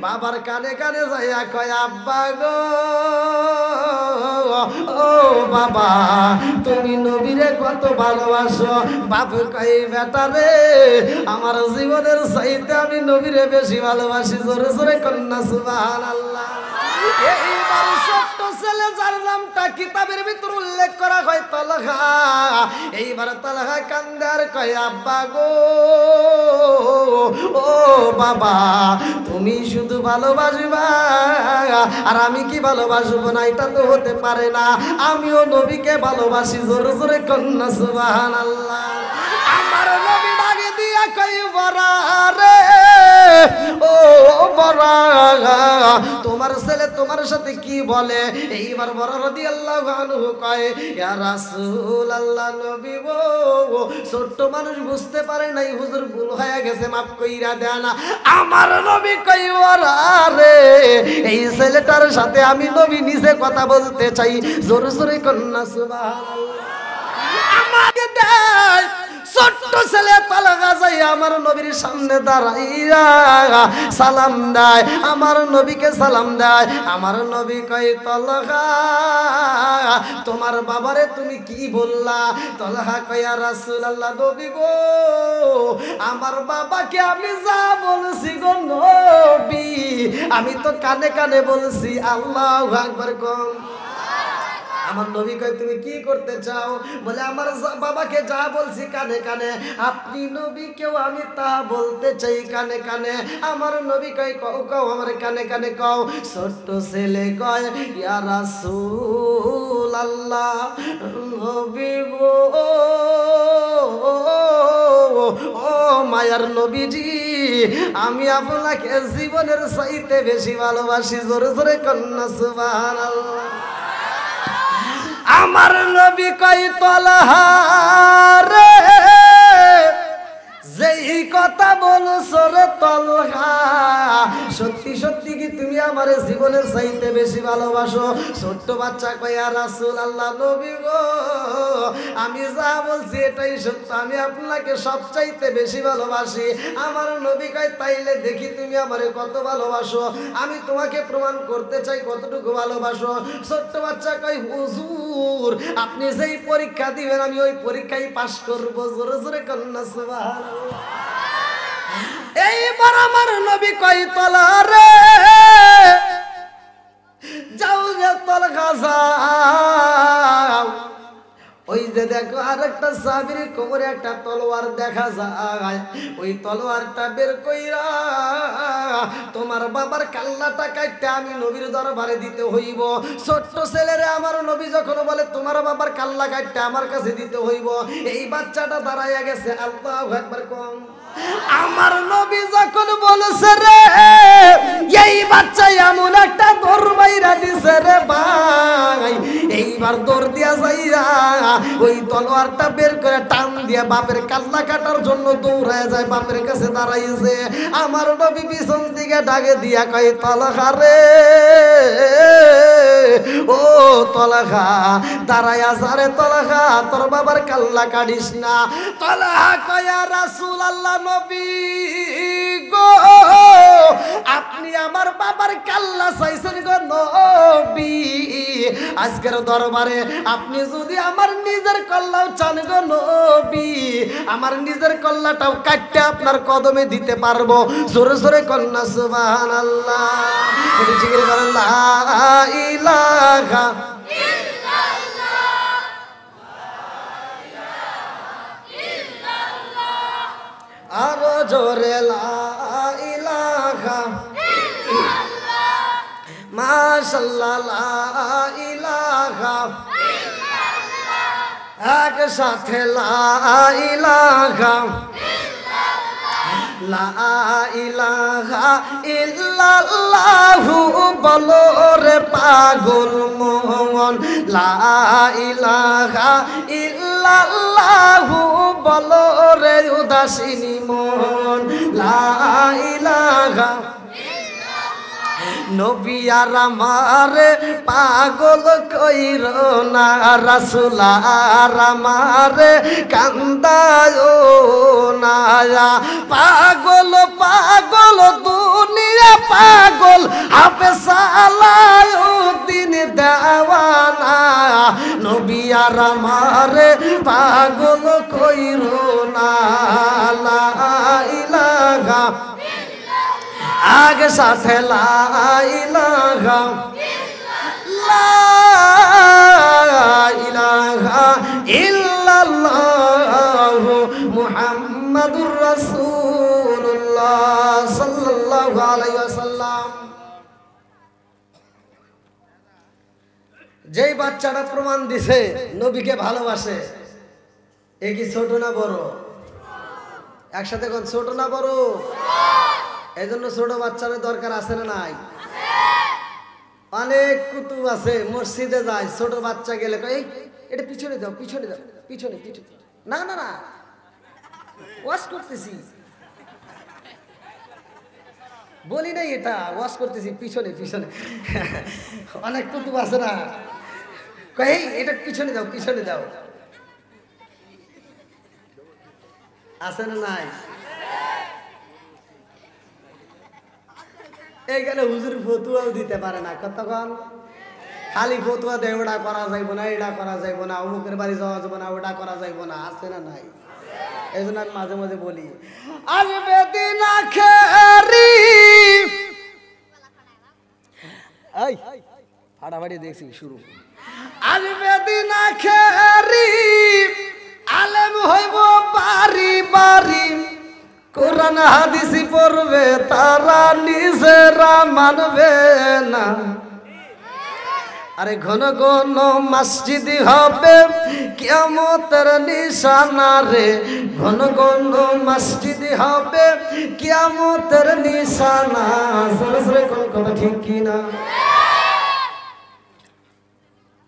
বাবার কানে কানে যাইয়া কয় আব্বা গো ও বাবা তুমি নবীরে কত ভালোবাসো। বাপ কয় বেটা রে আমার জীবনের চাইতে আমি নবীরে বেশি ভালোবাসি। জোরে জোরে কন্যা সুবহানাল্লাহ। এইবার ছোট্ট ছেলে যার নামটা কিতাবের ভিতর উল্লেখ করা হয় তালহা, এইবার তালহা কান্দে আর কয় আব্বা গো ও বাবা তুমি শুধু ভালোবাসবা আর আমি কি ভালোবাসবো না? এটা তো হতে পারে না, আমিও নবীকে ভালোবাসি। জোরে জোরে কন্যা সুবহানাল্লাহ। আমার নবী ডাকে দিয়া কই বড়া রে ও বড়া তোমার ছেলে তোমার সাথে কি বলে? এইবার বড় রাদিয়াল্লাহু আনহু কয় ইয়া রাসূলুল্লাহ নবী গো ছোট্ট মানুষ বুঝতে পারে নাই হুজুর ভুল হয়ে গেছে মাফ কইরা দেন। আমার নবী কই ওরা রে এই ছেলেটার সাথে আমি নবী নিজে কথা বলতে চাই। জোরে জোরে কন্যা সুবহানাল্লাহ। আমাকে দেয় ছোট্ট ছেলে তালহা যাই আমার নবীর সামনে দাঁড়াইয়া সালাম দেয়, আমার নবীকে সালাম দেয়। আমার নবী কয় তালহা তোমার বাবারে তুমি কি বললা? তালহা কয় ইয়া রাসূলুল্লাহ নবী গো আমার বাবাকে আমি যা বলছি গো নবী আমি তো কানে কানে বলছি। আল্লাহু আকবার কোন। আমার নবী কয় তুমি কি করতে চাও? বলে আমার বাবাকে যা বলছি কানে কানে আপনি নবীকেও আমি তা বলতে চাই কানে কানে। আমার নবী কয় কও কও আমার কানে কানে কও। ছোট্ট ছেলে কয় ইয়া রাসূলুল্লাহ নবী গো ও মায়ার নবীজি আমি আপনাকে জীবনের চাইতে বেশি ভালোবাসি। জোরে জোরে কন্যা সুবহানাল্লাহ। আমার নবী কয় তালহা রে যেই কথা বলছো রে তালহা সত্যি সত্যি কি তুমি আমার জীবনের চাইতে বেশি ভালোবাসো? ছোট্ট বাচ্চা কয় ইয়া রাসূলুল্লাহ নবী গো আমি যা বলছি এটাই সত্য, আমি আপনাকে সবচাইতে বেশি ভালোবাসি। আমার নবী কয় তাইলে দেখি তুমি আমারে কত ভালোবাসো, আমি তোমাকে প্রমাণ করতে চাই কতটুকু ভালোবাসো। ছোট্ট বাচ্চা কয় হুজুর আপনি যেই পরীক্ষা দিবেন আমি ওই পরীক্ষায় পাশ করব। জোরে জোরে কন্যা সুবহানাল্লাহ। এইবার আমার নবী কয় তালহা রে যাও যে তালহা যাও ওই যে দেখো আরেকটা সাহাবীর কোমরে একটা তলোয়ার দেখা যায়, ওই তলোয়ারটা বের কইরা তোমার বাবার কাল্লাটা কাটতে আমি নবীর দরবারে দিতে হইব। ছোট্ট ছেলেরে আমার নবী যখন বলে তোমার বাবার কাল্লা কাটতে আমার কাছে দিতে হইব, এই বাচ্চাটা দাঁড়াইয়া গেছে। আল্লাহু আকবার কম। আমার নবী যখন বলছে রে এই বাচ্চা এমন একটা দৌড় মাইরা দিছে রে ভাই, এইবার দৌড় দিয়া যাইয়া ওই তলোয়ারটা বের করে টান দিয়া বাপের কাল্লা কাটার জন্য দৌড়ায় যায়, বাপের কাছে দাঁড়াইছে। আমার নবী পিছন দিকে ডাকে দিয়া কয় তালহা রে ও তালহা দাঁড়াইয়া যারে তালহা তোর বাবার কাল্লা কাটিস না। তালহা কয় ইয়া রাসূলুল্লাহ নবী গো আপনি আমার বাবার কাল্লা চাইছেন গো নবী, আজকের দরবারে আপনি যদি আমার নিজের কল্লাও চান গো নবী আমার নিজের কল্লাটাও কাটতে আপনার কদমে দিতে পারবো। জোরে জোরে কন্যা সুবহানাল্লাহ। এটা জিকির করেন লা ইলাহা আরো জোরে লা ইলাহা ইল্লাল্লাহ মাশাআল্লাহ লা ইলাহা ইল্লাল্লাহ একসাথে লা ইলাহা লা ইলাহা ইল্লাল্লাহু বলো রে পাগল মন, লা ইলাহা ইল্লাল্লাহু বলো রে উদাসিনী মন, লা ইলাহা নবী আর আমার পাগল কইর না রাসূল আর আমার কান্দায় না, পাগল পাগল দুনিয়া পাগল হাফেজ সালাউদ্দিন দেওয়ানা নবী আর আমারে পাগল কইরো না লা ইলাহা আগে সাথে লা ইলাহা ইল্লাল্লাহ মুহাম্মাদুর রাসূলুল্লাহ সাল্লাল্লাহু আলাইহি ওয়াসাল্লাম। যেই বাচ্চাটা প্রমাণ দিছে নবীকে ভালোবাসে, এ কি ছোট না বড়? একসাথে কোন ছোট না বড়? এই জন্য ছোট বাচ্চাদের দরকার আছে না নাই? অনেক কুতুব আছে মসজিদে যায়, ছোট বাচ্চা গেলে এই এটা পিছনে দাও, পিছনে দাও, পিছনে পিছনে, না না না ওয়াশ করতেছি, বলি নাই এটা ওয়াশ করতেছি, পিছনে পিছনে। অনেক কুতুব আছে না, কই এটা পিছনে দাও, পিছনে দাও, আছে না নাই? এইখানে হুজুর ফতুয়াও দিতে পারে না, কতক্ষণ খালি ফতুয়া দেয় ওটা করা যাইব না, এটা করা যাইব না, অমুকের বাড়ি যাওয়া যাবে না, ওটা করা যাইব না, আছে না নাই? এই জন্য আমি মাঝে মাঝে বলি আসবে দিন আখেরি, এই ফাটাফাটি দেখছি শুরু, আসবে দিন আখেরি আলেম হইব বাড়ি বাড়ি, কোরআন হাদিস পড়বে তারা নিজেরা মানবে না। আরে ঘন ঘন মসজিদ হবে কিয়ামতের নিশানা রে, ঘন ঘন মসজিদ হবে কিয়ামতের নিশানা। সরে কোন কথা ঠিক কি না?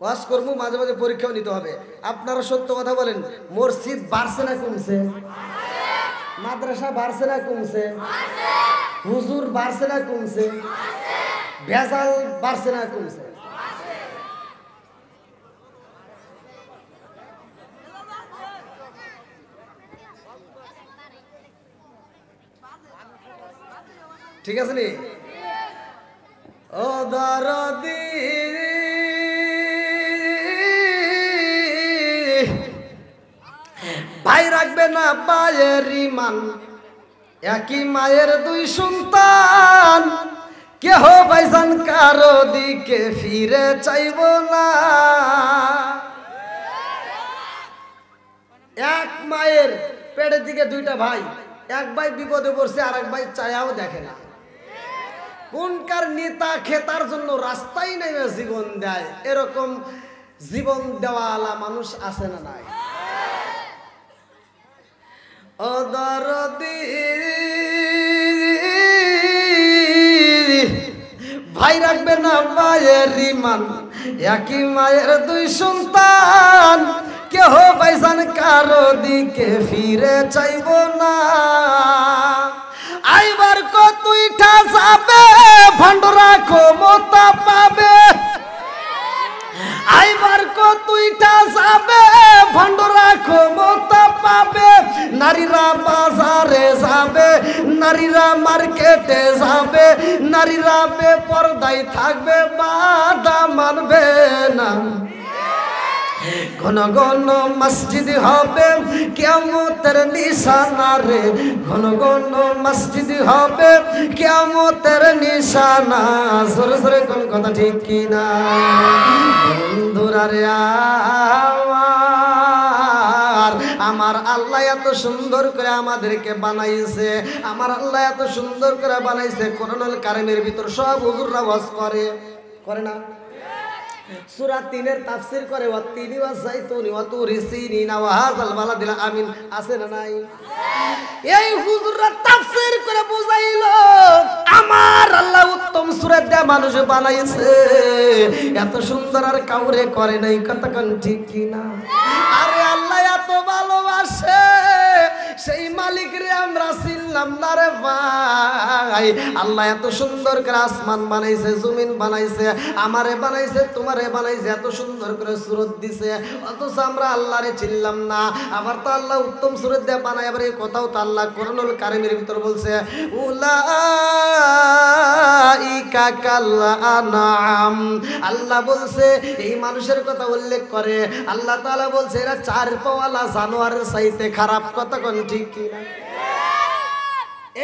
ওয়াজ করবো, মাঝে মাঝে পরীক্ষাও নিতে হবে। আপনারা সত্য কথা বলেন, মসজিদ বাড়ছে না কমছে? মাদ্রাসা বাড়ছে না কমছে? হুজুর বাড়ছে না কমছে? ভেজাল বাড়ছে না কমছে? ঠিক আছে নি? ও দরদি ভাই রাখবে না পায়ের ইমান, একই মায়ের দুই সন্তান, কেহ ভাইজান কারো দিকে ফিরে চাইব না। এক মায়ের পেটের দিকে দুইটা ভাই, এক ভাই বিপদে পড়ছে আর এক ভাই চায়াও দেখে না। কোনকার নেতা খেতার জন্য রাস্তায় নেমে জীবন দেয়, এরকম জীবন দেওয়ালা মানুষ আছে না নাই? ও দরদি ভাই রাখবে না মায়ের ইমান, একই মায়ের দুই সন্তান, কেহ ভাইজান কারো দিকে ফিরে চাইব না। আইবার কতইটা যাবে ভান্ডরা ক্ষমতা পাবে, আইবার কতইটা যাবে ভান্ডরা ক্ষমতা পাবে। নারীরা বাজারে যাবে, নারীরা মার্কেটে যাবে, নারীরা বেপরদায় থাকবে, বাধা মানবে না। ঘন ঘন মসজিদ হবে কিয়ামতের নিশানা রে, ঘন ঘন মসজিদ হবে কিয়ামতের নিশানা। সরে সরে কোন কথা ঠিক কি না? বন্ধুরা রে আমার আল্লাহ এত সুন্দর করে আমাদেরকে বানাইছে, আমার আল্লাহ এত সুন্দর করে বানাইছে। কোরআনুল কারীমের ভিতর সব হুজুররা ওয়াজ করে, করে না? সূরা 3 এর তাফসীর করে, ওয়া তিনি ওয়া যাইতুনি ওয়া তুরি সিনিনা ওয়া হাযাল বালাদিল আমিন, আছে না নাই? এই হুজুররা তাফসীর করে বুঝাইলো আমার আল্লাহ উত্তম সূরা দিয়ে মানুষ বানাইছে, এত সুন্দর আর কাউরে করে নাই। কতক্ষণ ঠিক কি না? আরে আল্লাহ এত ভালোবাসে, সেই মালিক রে আমরা চিনলাম বুঝলাম না রে ভাই, আল্লাহ এত সুন্দর করে আসমান বানাইছে, জমিন বানাইছে, আমারে বানাইছে, তোমারে বানাইছে, এত সুন্দর করে সুরত দিছে, অথচ আমরা আল্লাহরে চিনলাম না। আবার তো আল্লাহ উত্তম সুরত দিয়ে বানায়, আবার এই কথাও তো আল্লাহ কোরআনুল কারীমের ভিতর বলছে, উলাইকা কাল আনআম। আল্লাহ বলছে, এই মানুষের কথা উল্লেখ করে আল্লাহ তাআলা বলছে এরা চার পাওয়ালা জানোয়ারের চাইতে খারাপ। কথা কোন ঠিক কি না?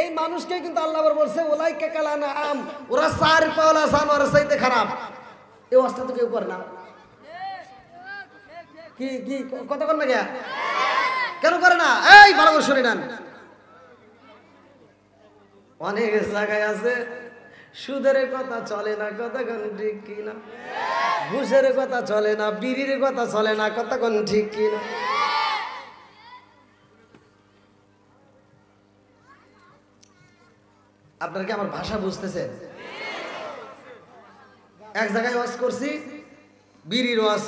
এই মানুষকে কিন্তু আল্লাহ আবার বলছে উলাইকা কাল আনআম, ওরা চার পাওয়ালা জানোয়ারের চাইতে খারাপ। এই অবস্থা তো কেউ করে না। কি কি কথা কোন না কে কেন করে না? এই ভালো করে শুনে নেন, অনেক জায়গায় আছে সুদের কথা চলে না, কথা কোন ঠিক কি না? ঘুষের কথা চলে না, বিড়ির কথা চলে না, কথা কোন ঠিক কি না? আপনার কি আমার ভাষা বুঝতেছে? এক জায়গায় ওয়াজ করছি, বিড়ির ওয়াজ,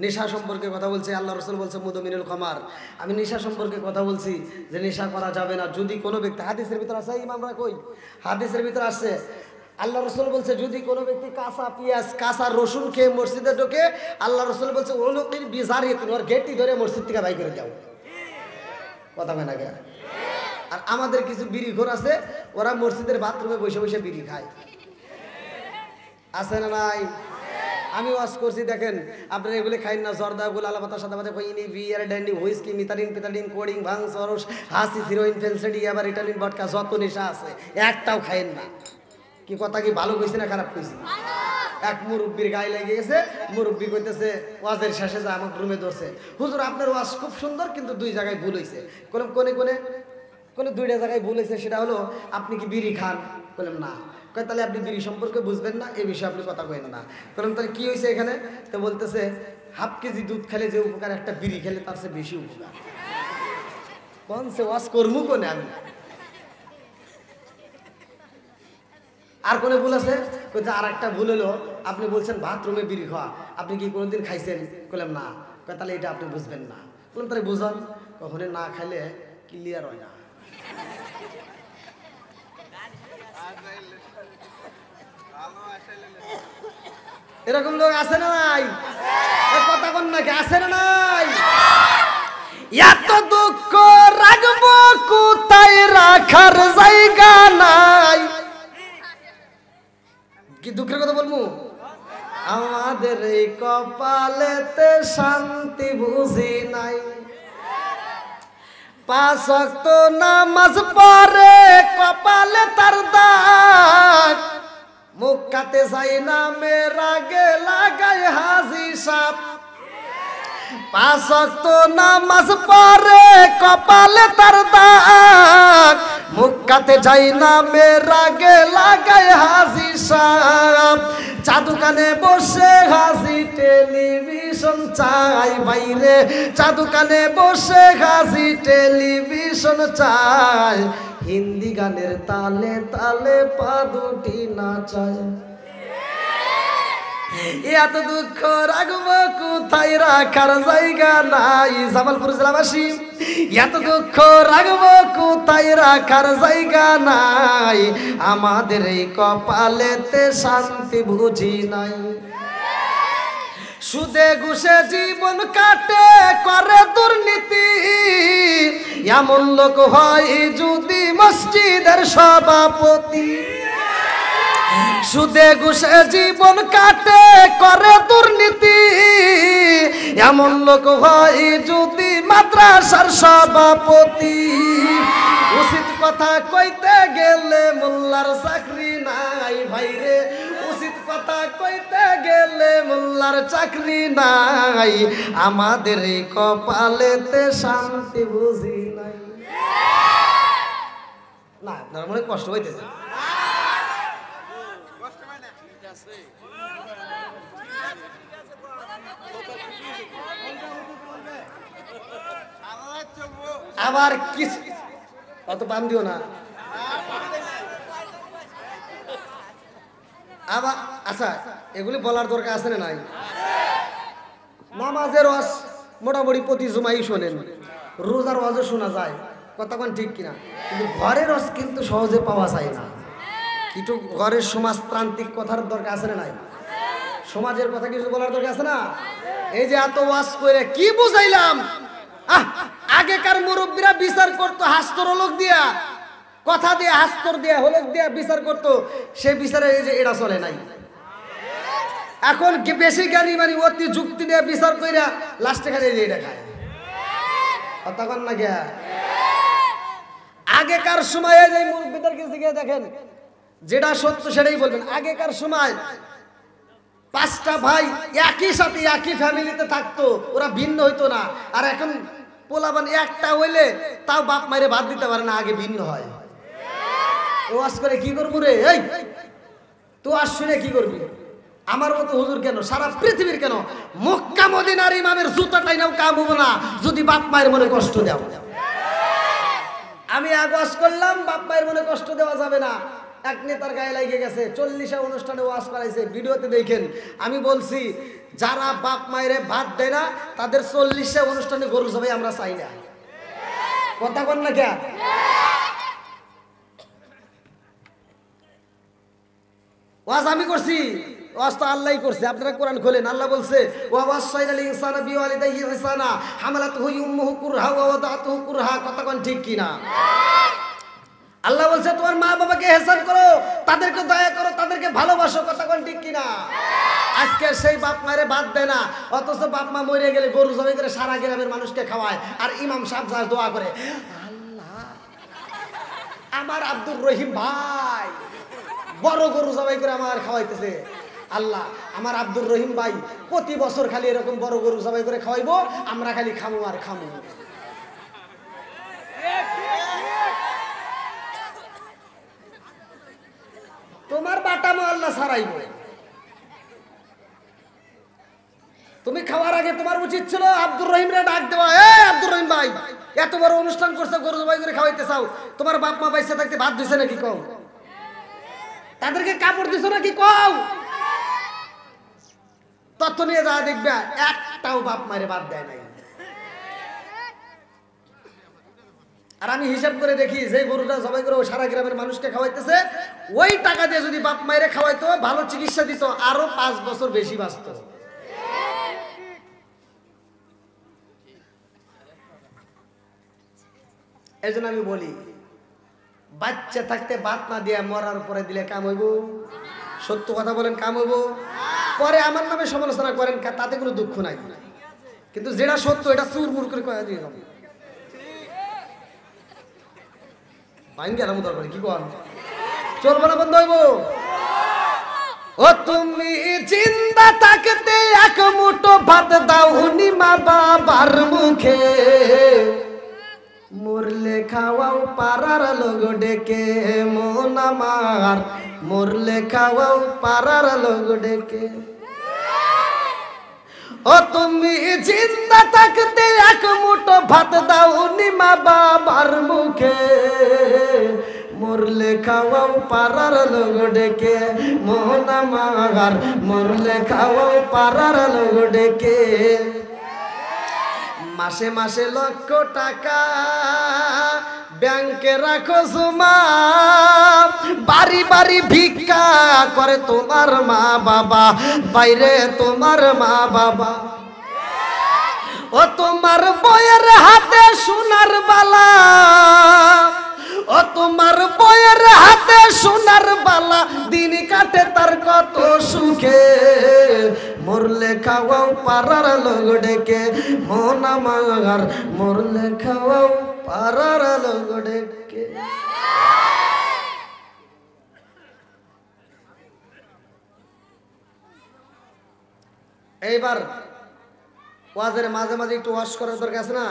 নেশা সম্পর্কে কথা বলছে। আল্লাহ রাসূল বলছে মুদমিনুল খামার। আমি নেশা সম্পর্কে কথা বলছি যে নেশা করা যাবে না। যদি কোনো ব্যক্তি, হাদিসের ভিতর আছে, ইমামরা কই হাদিসের ভিতর আসছে, আল্লাহ রাসূল বলছে যদি কোনো ব্যক্তি কাঁচা পেঁয়াজ কাঁচা রসুন খেয়ে মসজিদে ঢোকে, আল্লাহ রাসূল বলছে উলুকির বিজারিয়াতিন, ওর গেটটি ধরে মসজিদ থেকে বাই করে দাও। কথা হয় না কে? আর আমাদের কিছু বিড়ি ঘর আছে, ওরা মসজিদের বাথরুমে বসে বসে বিড়ি খায়। আছে না নাই? আমি ওয়াজ করছি, দেখেন আপনারা এগুলো খাইন না, জর্দা গুলো আলাপাতা সাদা পাতা কইনি বিয়ার ড্যান্ডি হুইস্কি মিতালিন পিতালিন কোডিং ভাং সরস হাসি হিরোইন ফেন্সেডি আবার ইটালিন বটকা যত নেশা আছে একটাও খাইন না। কি কথা কি ভালো কইছি না খারাপ কইছি? এক মুরব্বির গায়ে লেগে গেছে, মুরব্বি কইতেছে ওয়াজের শেষে যা আমার রুমে ধরছে, হুজুর আপনার ওয়াজ খুব সুন্দর কিন্তু দুই জায়গায় ভুল হয়েছে। কোনে দুইটা জায়গায় ভুল হয়েছে, সেটা হলো আপনি কি বিড়ি খান? বললাম না। কয় তাহলে আপনি বিড়ি সম্পর্কে বুঝবেন না, এই বিষয়ে আপনি কথা কইেন না। বললাম তাহলে কি হয়েছে এখানে? তো বলতেছে হাফ কেজি দুধ খেলে যে উপকার, একটা বিড়ি খেলে তার চেয়ে বেশি উপকার। কোন সে ওয়াজ করবো কোনে আমি? আর কোনে ভুল আছে? কইতে আর একটা ভুল হলো আপনি বলছেন বাথরুমে বিড়ি খাওয়া, আপনি কি কোনোদিন খাইছেন? বললাম না। কয় তাহলে এটা আপনি বুঝবেন না। বললাম তাহলে বুঝান। কখনো না খাইলে ক্লিয়ার হয় না। এরকম লোক আছে না নাই? কথা কোন নাকি আছে না নাই? এত দুঃখ রাখবো কোথায়, রাখার জায়গা নাই। কি দুঃখের কথা বলবো? আমাদের এই কপালেতে শান্তি বুঝি নাই। 5 ওয়াক্ত নামাজ পড়ে কপালে তার দাগ, মুখ কাতে যাই না মেরা গে লাগাই হাজি সাপ। 5 ওয়াক্ত নামাজ পড়ে কপালে তার দাগ, মুখ কাতে যাই না মেরা গে লাগাই হাজি সাপ। চাদু কানে বসে হাজি টেলিভিশন চাই বাইরে, চাদু কানে বসে হাজি টেলিভিশন চাই, হিন্দি গানের তালে তালে পা দুটি নাচায়। এত দুঃখ রাখবো কোথায়, রাখার জায়গা নাই। জামালপুর জেলাবাসী, এত দুঃখ রাখবো কোথায়, রাখার জায়গা নাই। আমাদের এই কপালেতে শান্তি বুঝি নাই। সুদে ঘুষে জীবন কাটে করে দুর্নীতি, এমন লোক হয় যদি মসজিদের সভাপতি। সুদে ঘুষে জীবন কাটে করে দুর্নীতি, এমন লোক হয় যদি মাদ্রাসার সভাপতি। উচিত কথা কইতে গেলে মোল্লার চাকরি নাই ভাইরে, উচিত কথা কইতে গেলে মোল্লার চাকরি নাই। আমাদের এই কপালেতে শান্তি বুঝি নাই। না আপনার মনে কষ্ট হইতেছে? আবার কিছু অত পাম দিও না। আবার আচ্ছা এগুলি বলার দরকার আছে না নাই? নামাজের ওয়াজ মোটামুটি প্রতি জুমাই শোনেন, রোজার ওয়াজও শোনা যায়, কতক্ষণ ঠিক কিনা? কিন্তু ঘরের রস কিন্তু সহজে পাওয়া যায় না। কিন্তু ঘরের সমাজতান্ত্রিক কথার দরকার আছে না নাই? সমাজের কথা কিছু বলার দরকার আছে না? এই যে এত ওয়াজ করে কি বুঝাইলাম? আগেকার মুরব্বীরা বিচার করতো হাস্তর হলক দিয়া, কথা দিয়ে হাস্তর দিয়া হলক দিয়া বিচার করতো, সে বিচারে এই যে এটা চলে নাই। এখন বেশি জ্ঞানী মানে অতি যুক্তি দিয়ে বিচার কইরা লাস্টে খালি এটা খায়। তখন না গিয়া আগেকার সময়ে যে মুরব্বীদের কাছে গিয়ে দেখেন, যেটা সত্য সেটাই বলবেন। আগেকার সময় 5টা ভাই একই সাথে একই ফ্যামিলিতে থাকতো, ওরা ভিন্ন হইতো না। আর এখন পোলাবান একটা হইলে তাও বাপ মায়েরে ভাত দিতে পারে না, আগে ভিন্ন হয়। ওয়াজ করে কি করবো রে? এই তো আজ শুনে কি করবি? আমার মতো হুজুর কেন, সারা পৃথিবীর কেন, মক্কা মদিনার ইমামের জুতাটাই নাও কাম হবো না যদি বাপ মায়ের মনে কষ্ট দাও। আমি আওয়াজ করলাম বাপ মায়ের মনে কষ্ট দেওয়া যাবে না। এক নেতার গায়ে লাগে গেছে, 40 অনুষ্ঠানে ওয়াজ করাইছে, ভিডিওতে দেখেন। আমি বলছি যারা বাপ মায়ের ভাত দেয় না তাদের 40 অনুষ্ঠানে গরু জবাই আমরা চাই না। কথা বল না কে? ওয়াজ আমি করছি, ওয়াজ তো আল্লাহই করছে। আপনারা কোরআন খোলেন, আল্লাহ বলছে ওয়া ওয়াসাইনাল ইনসানা বিওয়ালিদাইহি ইহসানা হামালাতুহু উম্মুহু কুরহা ওয়া ওয়াদাতুহু কুরহা। কথা কোন ঠিক কিনা? আল্লাহ বলছে তোমার মা বাবাকে ইহসান করো, তাদেরকে দয়া করো, তাদেরকে ভালোবাসো। কথা কোন ঠিক কিনা? আজকে সেই বাপ মায়ের বাদ দেয় না, অথচ বাপ মা মরে গেলে গরু জবাই করে সারা গ্রামের মানুষকে খাওয়ায়। আর ইমাম সাহেব যা দোয়া করে, আল্লাহ আমার আব্দুর রহিম ভাই বড় গরু জবাই করে আমার খাওয়াইতেছে, আল্লাহ আমার আব্দুর রহিম ভাই প্রতি বছর খালি এরকম বড় গরু জবাই করে খাওয়াইবো, আমরা খালি খামু আর খামু। তোমার বাটামো আল্লাহ ছাড়াইব। তুমি খাওয়ার আগে তোমার উচিত ছিল আব্দুর রহিম রে ডাক দেওয়া, এই আব্দুর রহিম ভাই এত বড় অনুষ্ঠান করছে, গরু জবাই করে খাওয়াইতে চাও, তোমার বাপ মা বাইসা থাকতে ভাত দিছে নাকি কও? তাদেরকে কাপড় দিছো নাকি কও? তথ্য নিয়ে যা দেখবে একটাও বাপ মায়ের বাদ দেয় নাই। আর আমি হিসাব করে দেখি যে গরুটা জবাই করে সারা গ্রামের মানুষকে খাওয়াইতেছে, ওই টাকা দিয়ে যদি বাপ মায়েরে খাওয়াইতো, ভালো চিকিৎসা দিত, আরো 5 বছর বেশি বাঁচত। এই জন্য আমি বলি বাচ্চা থাকতে বাত না দিয়ে মরার পরে দিলে কাম হইব? সত্য কথা বলেন, কাম হইব? পরে আমার নামে সমালোচনা করেন, তাতে কোনো দুঃখ নাই, কিন্তু যেটা সত্য এটা চুরমুর করে কয়া দিয়ে যাবে। কি কন চলবো না? বন্ধ হইব? ও তুমি জিন্দা থাকতে এক মুঠো ভাত দাও নি মা বাবার মুখে, মরলে খাওয়াও পাড়ার লোক ডেকে, মন আমার মরলে খাওয়াও পাড়ার লোক ডেকে। ও তুমি জিন্দা থাকতে এক মুঠো ভাত দাও নি মা বাবার মুখে, মরলে খাওয়াও পাড়ার লোক ডেকে, মন আমার মরলে খাওয়াও পাড়ার লোক ডেকে। মাসে মাসে লক্ষ টাকা ব্যাংকে রাখো জমা, বাড়ি বাড়ি ভিক্ষা করে তোমার মা বাবা, বাইরে তোমার মা বাবা। ও তোমার বইয়ের হাতে সোনার বালা, ও তোমার বইয়ের হাতে সোনার বালা, দিন কাটে তার কত সুখে, মরলে খাওয়াও পাড়ার লোক ডেকে, মন আমার মরলে খাওয়াও পাড়ার লোক ডেকে। এইবার ওয়াজের মাঝে মাঝে একটু ওয়াশ করার দরকার আছে না?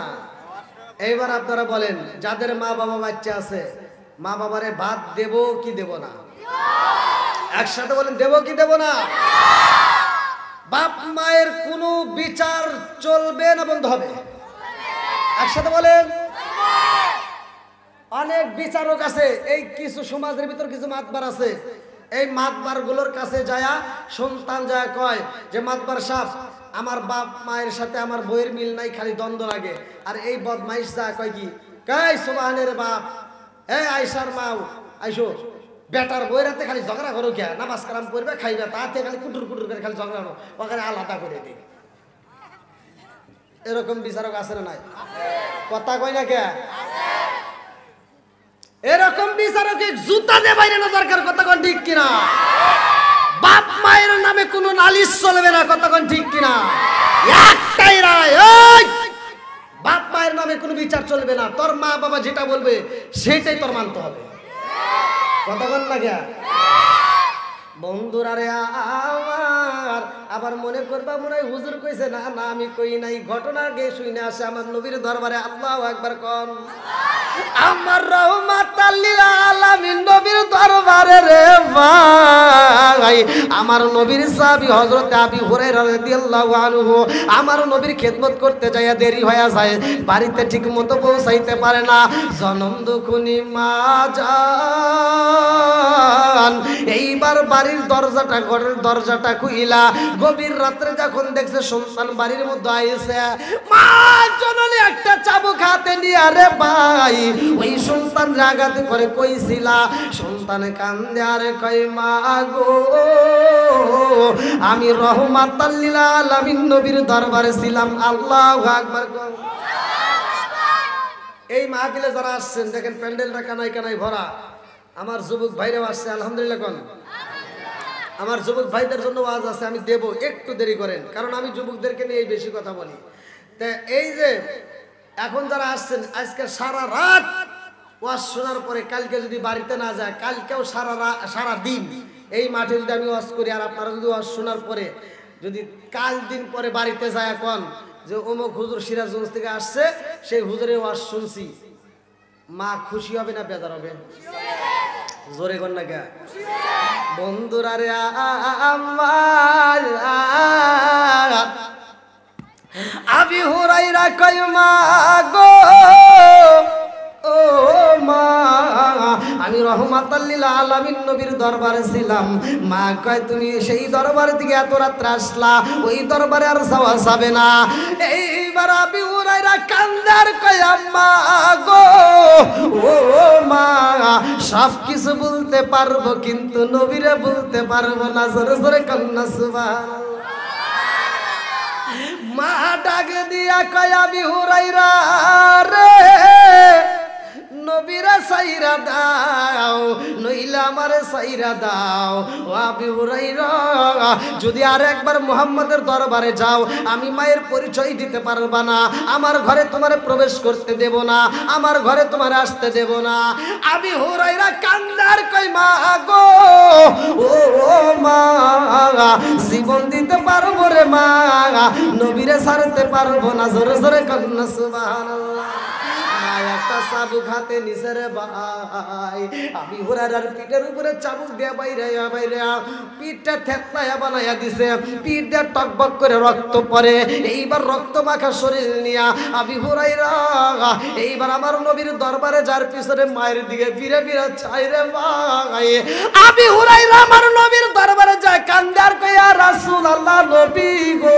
এইবার আপনারা বলেন, যাদের মা বাবা বাচ্চা আছে, মা বাবারে ভাত দেব কি দেব না? একসাথে বলেন, দেব কি দেব না? বাপ মায়ের কোনো বিচার চলবে না বন্ধ হবে? একসাথে বলেন। অনেক বিচারক আছে, এই কিছু সমাজের ভিতর কিছু মাতবার আছে, এই মাতবার গুলোর কাছে যায়া সন্তান যায় কয় যে মাতবার সাহেব আমার বাপ মায়ের সাথে আমার বইয়ের মিল নাই, খালি দ্বন্দ্ব লাগে। আর এই বদমাইশ যা কয় কি কাই সুবহানের বাপ এই আয়েশার মা আইসো বেটার বইরাতে খালি ঝগড়া করো কে নামাজ কালাম করবে খাইবে তাতে খালি কুটুর কুটুর করে খালি ঝগড়া করো ওখানে আলাদা করে দিই এরকম বিচারক আছে না নাই কথা কই না কে এরকম বিচারক জুতা দিয়ে বাইরে না দরকার কথা কোন ঠিক কিনা বাপ মায়ের নামে কোনো নালিশ চলবে না কথা কোন ঠিক কিনা একটাই রায় ওই বাপ মায়ের নামে কোনো বিচার চলবে না তোর মা বাবা যেটা বলবে সেটাই তোর মানতে হবে কথা কোন না কে বন্ধুরা রে আমার আবার মনে করবা মনে হয় হুজুর কইছে না না আমি কই নাই ঘটনা গে শুনে আসে আমার নবীর দরবারে আল্লাহু আকবার কোন আমার রহমাতাল লিল আলামিন নবীর দরবারে রে ভাই আমার নবীর সাহাবী হযরত আবু হুরায়রা রাদিয়াল্লাহু আনহু আমার নবীর খেদমত করতে যায় দেরি হয়ে যায় বাড়িতে ঠিকমতো পৌঁছাইতে পারে না জনম দুখুনি মা জান এইবার বাড়ির দরজাটা ঘরের দরজাটা খুইলা গভীর রাতে যখন দেখছে সন্তান বাড়ির মধ্যে আইছে মা জননী একটা চাবুক হাতে নিয়ে আরে ভাই ওই সন্তান রাগাতে করে কইছিলা সন্তান কান্দে আরে কই মা গো আমি রহমাতাল লিল আলামিন নবীর দরবারে ছিলাম আল্লাহু আকবার এই মাহফিলে যারা আসছেন দেখেন প্যান্ডেলটা কানাই কানাই ভরা আমার যুবক ভাইরাও আসছে আলহামদুলিল্লাহ কোন আমার যুবক ভাইদের জন্য ওয়াজ আছে আমি দেব একটু দেরি করেন কারণ আমি যুবকদেরকে নিয়ে বেশি কথা বলি তা এই যে এখন যারা আসছেন আজকে সারা রাত ওয়াজ শোনার পরে কালকে যদি বাড়িতে না যায় কালকেও সারা দিন এই মাঠে যদি আমি ওয়াজ করি আর আপনারা যদি ওয়াজ শোনার পরে যদি কাল দিন পরে বাড়িতে যায় এখন যে অমুক হুজুর সিরাজগঞ্জ থেকে আসছে সেই হুজুরের ওয়াজ শুনছি মা খুশি হবে না বেজার হবে জোরে কর না কে বন্ধুরা রে আমার আবু হুরায়রা কয় মা গো ও মা আমি রহমাতাল লিল আলামিন নবীর দরবারে ছিলাম মা কয় তুমি সেই দরবার থেকে এত রাত্রে আসলা ওই দরবারে আর যাওয়া যাবে না এইবার আবু হুরায়রা কান্দার কয় আম্মা গো ও মা সব কিছু বলতে পারবো কিন্তু নবীরে বলতে পারবো না জোরে জোরে কান্না সুবহানাল্লাহ মা ডাক দিয়া কয় আবু হুরায়রা রে নবীরা সাইরা দাও নইলা আমারে সাইরা দাও ও আবু হুরায়রা যদি আর একবার মুহাম্মাদের দরবারে যাও আমি মায়ের পরিচয় দিতে পারবা না আমার ঘরে তোমারে প্রবেশ করতে দেব না আমার ঘরে তোমারে আসতে দেব না আবু হুরায়রা কান্দার কই মা গো ও মা জীবন দিতে পারবো রে মা নবীরে ছাড়তে পারবো না জোরে জোরে কান্না সুবহানাল্লাহ একটা চাবুক হাতে নিছে রে ভাই আবু হুরায়রার পিঠের উপরে চাবুক দিয়া বাইরে পিঠটা থেতলায়া বানায়া দিছে পিঠ দিয়ে টকবক করে রক্ত পড়ে এইবার রক্ত মাখা শরীর নিয়া আবু হুরায়রা এইবার আমার নবীর দরবারে যার পিছনে মায়ের দিকে ফিরে ফিরে চাই রে ভাই আবু হুরায়রা আমার নবীর দরবারে যায় কান্দে আর কয় ইয়া রাসূলুল্লাহ নবী গো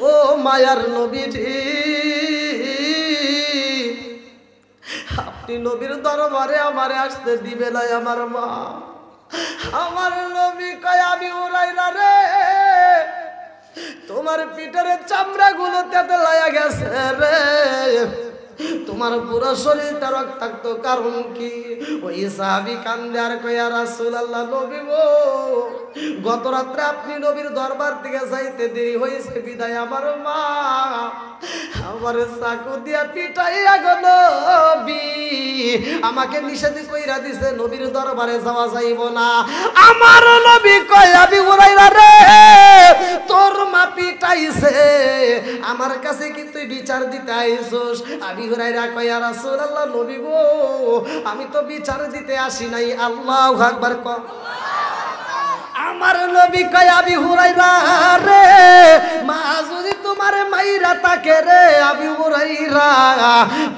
ও মায়ার নবীজি আপনি নবীর দরবারে আমারে আসতে দিবে না আমার মা আমার নবী কয় আবু হুরায়রা রে তোমার পিঠের চামড়া গুলো তেতলায়া গেছে রে তোমার পুরো শরীরটা রক্তাক্ত কারণ কি ওই সাহাবী কান্দে আর কয় ইয়া রাসূলুল্লাহ নবী গো গত রাতে আপনি নবীর দরবার থেকে যাইতে দেরি হয়েছে বিদায় আমার মা আমার চাকু দিয়া পিটাইয়া গো নবী আমাকে নিষেধ কইরা দিছে নবীর দরবারে যাওয়া যাইব না আমার নবী কয় আবু হুরায়রা রে তোর মা পিটাইছে আমার কাছে কি তুই বিচার দিতে আইছস আবু হুরায়রা কয় ইয়া রাসূলুল্লাহ নবী গো আমি তো বিচার দিতে আসি নাই আল্লাহু আকবার কও আমার নবী কয় আবু হুরায়রা রে মা যদি তোমারে মাইরা তাকে রে আবু হুরায়রা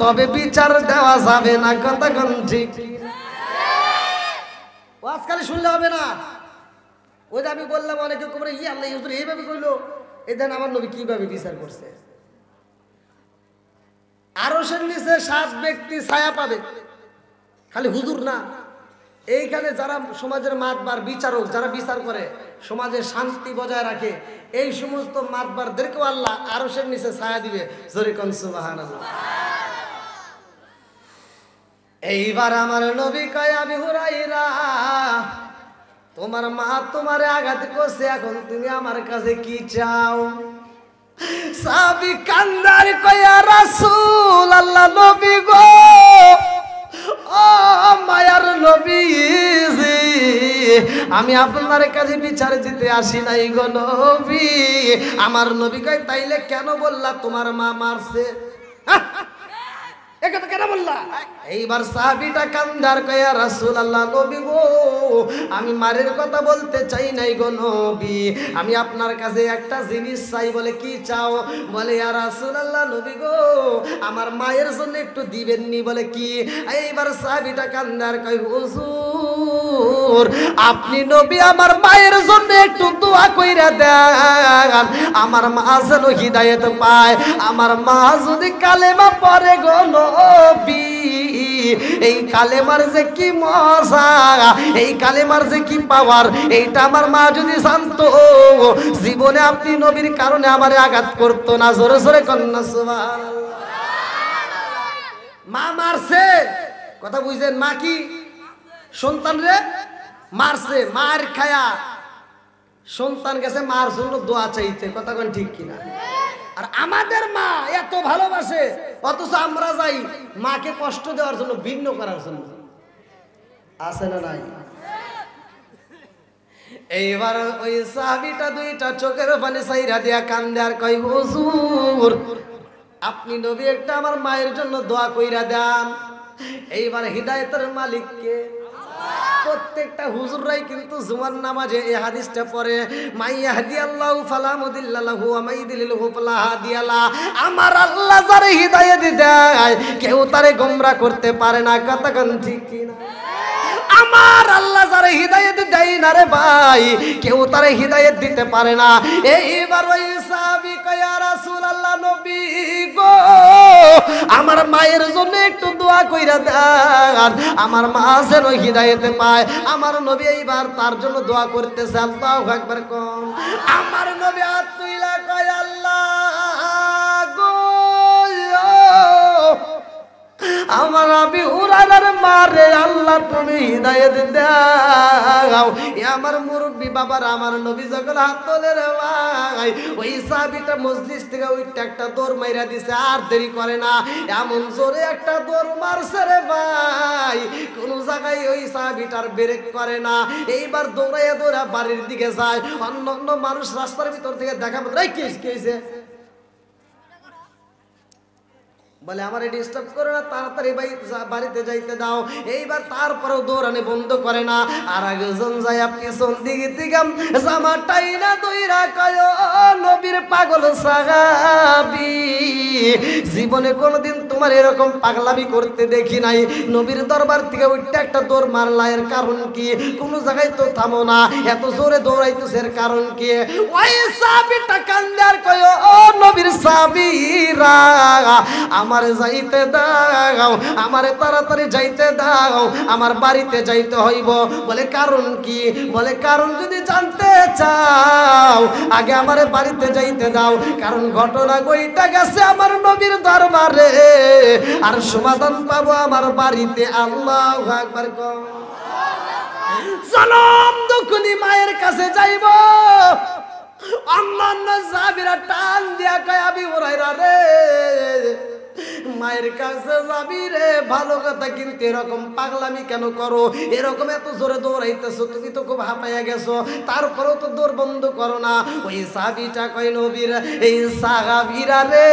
তবে বিচার দেওয়া যাবে না কথা কোন ঠিক ওয়াজ খালি শুনলে হবে না ওই যে আমি বললাম অনেকে কোমরে ই আল্লাহ হুজুর এইভাবে কইলো এই দেন আমার নবী কিভাবে বিচার করছে আরশের নিচে 7 ব্যক্তি ছায়া পাবে। খালি হুজুর না, এইখানে যারা সমাজের মাতবার বিচারক, যারা বিচার করে, সমাজে শান্তি বজায় রাখে, এই সমস্ত মাতবারদেরকেও আল্লাহ আরশের নিচে ছায়া দিবে। জোরে কোন সুবহানাল্লাহ। এইবার আমার নবী কয়, আবু হুরায়রা, তোমার মা তোমারে আঘাত করছে, এখন তুমি আমার কাছে কি চাও? সাহাবী কান্দার কয়, ইয়া রাসূলুল্লাহ, নবী গো, ও মায়ার নবীজি, আমি আপনার কাছে বিচার দিতে আসি নাই গো নবী। আমার নবী কয়, তাইলে কেন বললা তোমার মা মারছে? একথা কেন বললা? এইবার সাহাবীটা কান্দার কয়, ইয়া রাসূলুল্লাহ, নবী গো, আমি মারের কথা বলতে চাই নাই গো নবী, আমি আপনার কাছে একটা জিনিস চাই। বলে কি চাও? বলে, ইয়া রাসূলুল্লাহ, নবী গো, আমার মায়ের জন্য একটু দিবেননি? বলে কি? এইবার সাহাবীটা কান্দার কয়, হুজুর, আপনি নবী আমার মায়ের জন্য একটু দোয়া কইরা দেন, আমার মা যেন হিদায়াত পায়, আমার মা যদি কালেমা পড়ে গো নবী, এই কালেমার যে কি মজা, এই কালেমার যে কি পাওয়ার, এইটা আমার মা যদি জানতো, জীবনে আপনি নবীর কারণে আমারে আঘাত করতো না। জোরে জোরে কন্যা সুবহানাল্লাহ। মা মারছে, কথা বুঝছেন? মা কি সন্তান রে মারছে, মার খায়া সন্তান গেছে মার জন্য দোয়া চাইতে। কথা কোন ঠিক কিনা? আর আমাদের মা এত ভালোবাসে, অথচ আমরা যাই মাকে কষ্ট দেওয়ার জন্য, ভিন্ন করার জন্য। আছে না নাই? এইবার ওই সাহাবীটা দুইটা চোখের পানি ছাইরা দিয়া কান্দে আর কয়, হুজুর, আপনি নবী একটা আমার মায়ের জন্য দোয়া কইরা দেন। এইবার হিদায়াতের মালিক কে? প্রত্যেকটা হুজুররাই কিন্তু জুমার নামাজে এই হাদিসটা পড়ে, মাইয়াহদিয়াল্লাহু ফালা মুদিল্লা লাহু ওয়া মাইয়ুদ্লিলহু ফালা হাদিয়া লা। আমার আল্লাহ যারে হিদায়াত দেয়, কেউ তারে গোমরা করতে পারে না। কথা কোন ঠিক কি না? আমার আল্লাহ যারে হিদায়াত দেয় না রে ভাই, কেউ তারে হিদায়াত দিতে পারে না। এইবার ওই সাহাবী কয়, ইয়া রাসূলুল্লাহ, নবী গো, আমার মায়ের জন্য একটু দোয়া কইরা দেন, আমার মা যেন হিদায়াত পায়। আমার নবী এইবার তার জন্য দোয়া করতেছে। আল্লাহু আকবার কোন। আমার নবী হাত তুইলা কয়, আল্লাহ গো, আমার আবু হুরায়রার মারে আল্লাহ তুমি হিদায়াত দাও। এ আমার মুরব্বি বাবার, আমার নবী যখন হাত তোলে রে ভাই, ওই সাহাবীটা মজলিস থেকে ওইটা একটা দৌড় মাইরা দিছে, আর দেরি করে না, এমন জোরে একটা দৌড় মারছে রে ভাই, কোন জায়গায় ওই সাহাবীটার ব্রেক করে না। এইবার দৌড়াইয়া দৌড়া বাড়ির দিকে যায়। অন্য অন্য মানুষ রাস্তার ভিতর থেকে দেখা মাত্র, এই কি হয়েছে? বলে, আমার ডিস্টার্ব করো না, তাড়াতাড়ি বাড়িতে যাইতে দাও। এইবার তারপরেও দৌড়ানি বন্ধ করে না। আর একজন যায় পিছন দিকে দিগাম জামাটাই না দইরা কয়, নবীর পাগল সাহাবী, জীবনে কোনোদিন তোমার এরকম পাগলামি করতে দেখি নাই। নবীর দরবার থেকে ওইটা একটা দৌড় মারলা, এর কারণ কি? কোন জায়গায় তো থামো না, এত জোরে দৌড়াইতেছে, এর কারণ কি? ওই সাহাবীটা কান্দে আর কয়, ও নবীর সাহাবীরা, আমার যাইতে দাও, আমারে তাড়াতাড়ি যাইতে দাও, আমার বাড়িতে যাইতে হইব। বলে, কারণ কি? বলে, কারণ যদি জানতে চাও, আগে আমারে বাড়িতে যাইতে দাও, কারণ ঘটনা কইটা গেছে আমার নবীর দরবারে, আর সমাধান পাবো আমার বাড়িতে। আল্লাহু আকবার কও। জনম দুঃখনি মায়ের কাছে যাইব। অন্যান্য সাহাবীরা টান দিয়া কয়, আবু হুরায়রা রে, মায়ের কাছে যাবি রে, ভালো কথা, কিন্তু এরকম পাগলামি কেন করো? এরকম এত জোরে দৌড়াইতেছো, তুমি তো খুব হাঁপাইয়া গেছো, তারপরেও তো দৌড় বন্ধ করো না। ওই সাহাবীটা কয়, নবীর এই সাহাবীরা রে,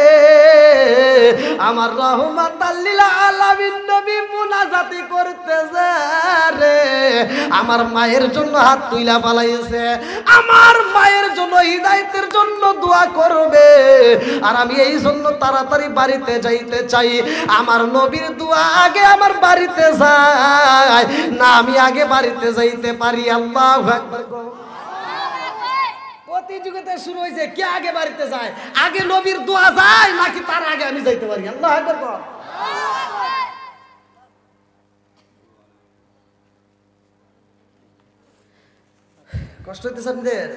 আমার রাহমাতাল লিল আলামিন নবী মুনাজাতি করতেছে রে, আমার মায়ের জন্য হাত তুইলা পালাইছে, আমার মায়ের জন্য হিদায়াতের জন্য দোয়া করবে, আর আমি এই জন্য তাড়াতাড়ি বাড়িতে যাইতে চাই। আমার নবীর দোয়া আগে আমার বাড়িতে যায় না, আমি আগে বাড়িতে যাইতে পারি। আল্লাহু আকবার। প্রতিযোগিতা শুরু হয়েছে, কে আগে বাড়িতে যায়, আগে নবীর দোয়া যায় নাকি তার আগে আমি যাইতে পারি? আল্লাহু আকবার বল। কষ্ট হইতেছে আপনাদের?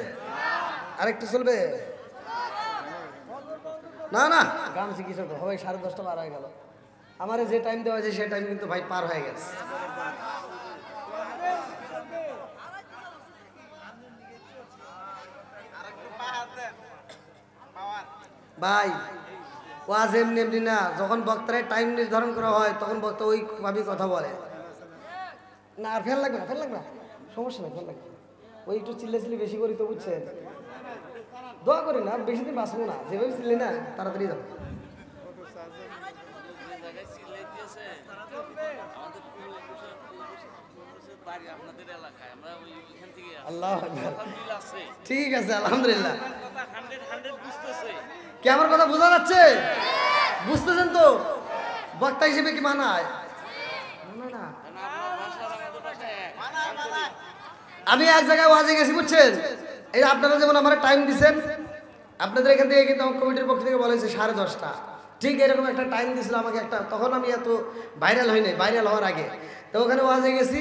আরেকটু চলবে না? না গান শিখিস হবে, 10:30 পার হয়ে গেল। আমার যে টাইম দেওয়া আছে সেই টাইম কিন্তু ভাই পার হয়ে গেছে। ভাই ওয়াজ এমনি এমনি না, যখন বক্তারা টাইম নির্ধারণ করা হয় তখন বক্তা ওইভাবেই কথা বলে না। আর ফেল লাগবে না, ফেল লাগবে না, সমস্যা নেই, ফেল লাগবে। ওই একটু চিল্লাচিল্লি বেশি করি তো, বুঝছেন? দোয়া করি না, বেশি দিন বাঁচবো না, যেভাবে চিল্লি না তাড়াতাড়ি যাবো। আল্লাহ ঠিক আছে, আলহামদুলিল্লাহ। কি আমার কথা বোঝা যাচ্ছে? বুঝতেছেন তো? বক্তা হিসেবে কি মানায়? না। আমি এক জায়গায় ওয়াজে গেছি, বুঝছেন? এই আপনারা যেমন আমার টাইম দিচ্ছেন, আপনাদের এখান থেকে কিন্তু আমার কমিটির পক্ষ থেকে বলেছে 10:30। ঠিক এরকম একটা টাইম দিয়েছিল আমাকে একটা, তখন আমি এত ভাইরাল হই নাই, ভাইরাল হওয়ার আগে। তো ওখানে ওয়াজে গেছি,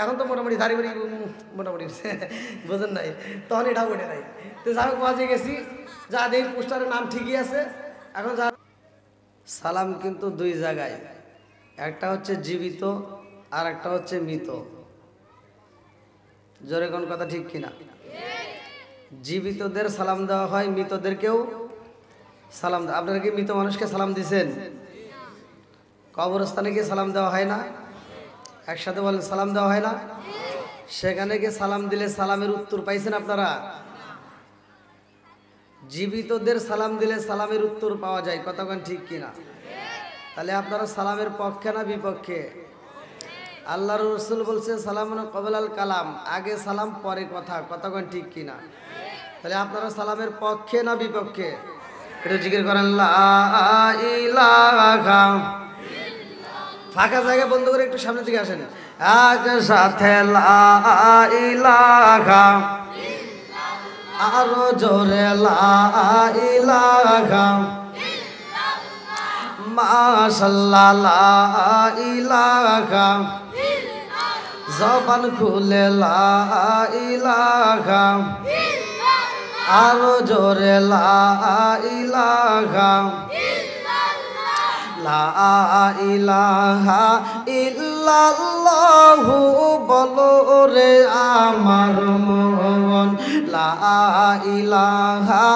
এখন তো মোটামুটি দাড়ি বাড়ি মোটামুটি বোঝেন নাই, তখন এটাও ওঠে নাই। তো যাই হোক ওয়াজে গেছি, যা দেখি পোস্টারের নাম ঠিকই আছে। এখন যা সালাম কিন্তু দুই জায়গায়, একটা হচ্ছে জীবিত আর একটা হচ্ছে মৃত। জোরে কোন কথা ঠিক কিনা? জীবিতদের সালাম দেওয়া হয়, মৃতদেরকেও সালাম দেওয়া। আপনারা কি মৃত মানুষকে সালাম দিছেন? কবরস্থানে গিয়ে সালাম দেওয়া হয় না? একসাথে বলেন, সালাম দেওয়া হয় না? সেখানে গিয়ে সালাম দিলে সালামের উত্তর পাইছেন আপনারা? জীবিতদের সালাম দিলে সালামের উত্তর পাওয়া যায়, কতক্ষণ ঠিক কিনা? তাহলে আপনারা সালামের পক্ষে না বিপক্ষে? আল্লাহর রাসূল বলছে সালামুন ক্বাবলাল কালাম, আগে সালাম পরে কথা, কতক্ষণ ঠিক কিনা? তাহলে আপনারা সালামের পক্ষে না বিপক্ষে? একটু জিকির করেন লা ইলাহা। ফাঁকা জায়গা বন্ধ করে একটু সামনের দিকে আসেন। একসাথে লা ইলাহা, আরো জোরে লা ইলাহা, মাশাআল্লাহ লা ইলাহা, জবান খুলে লা ইলাহা, আরো জোরে লা ইলাহা, লা ইলাহা ইল্লাল্লাহু বলো রে আমার মন, লা ইলাহা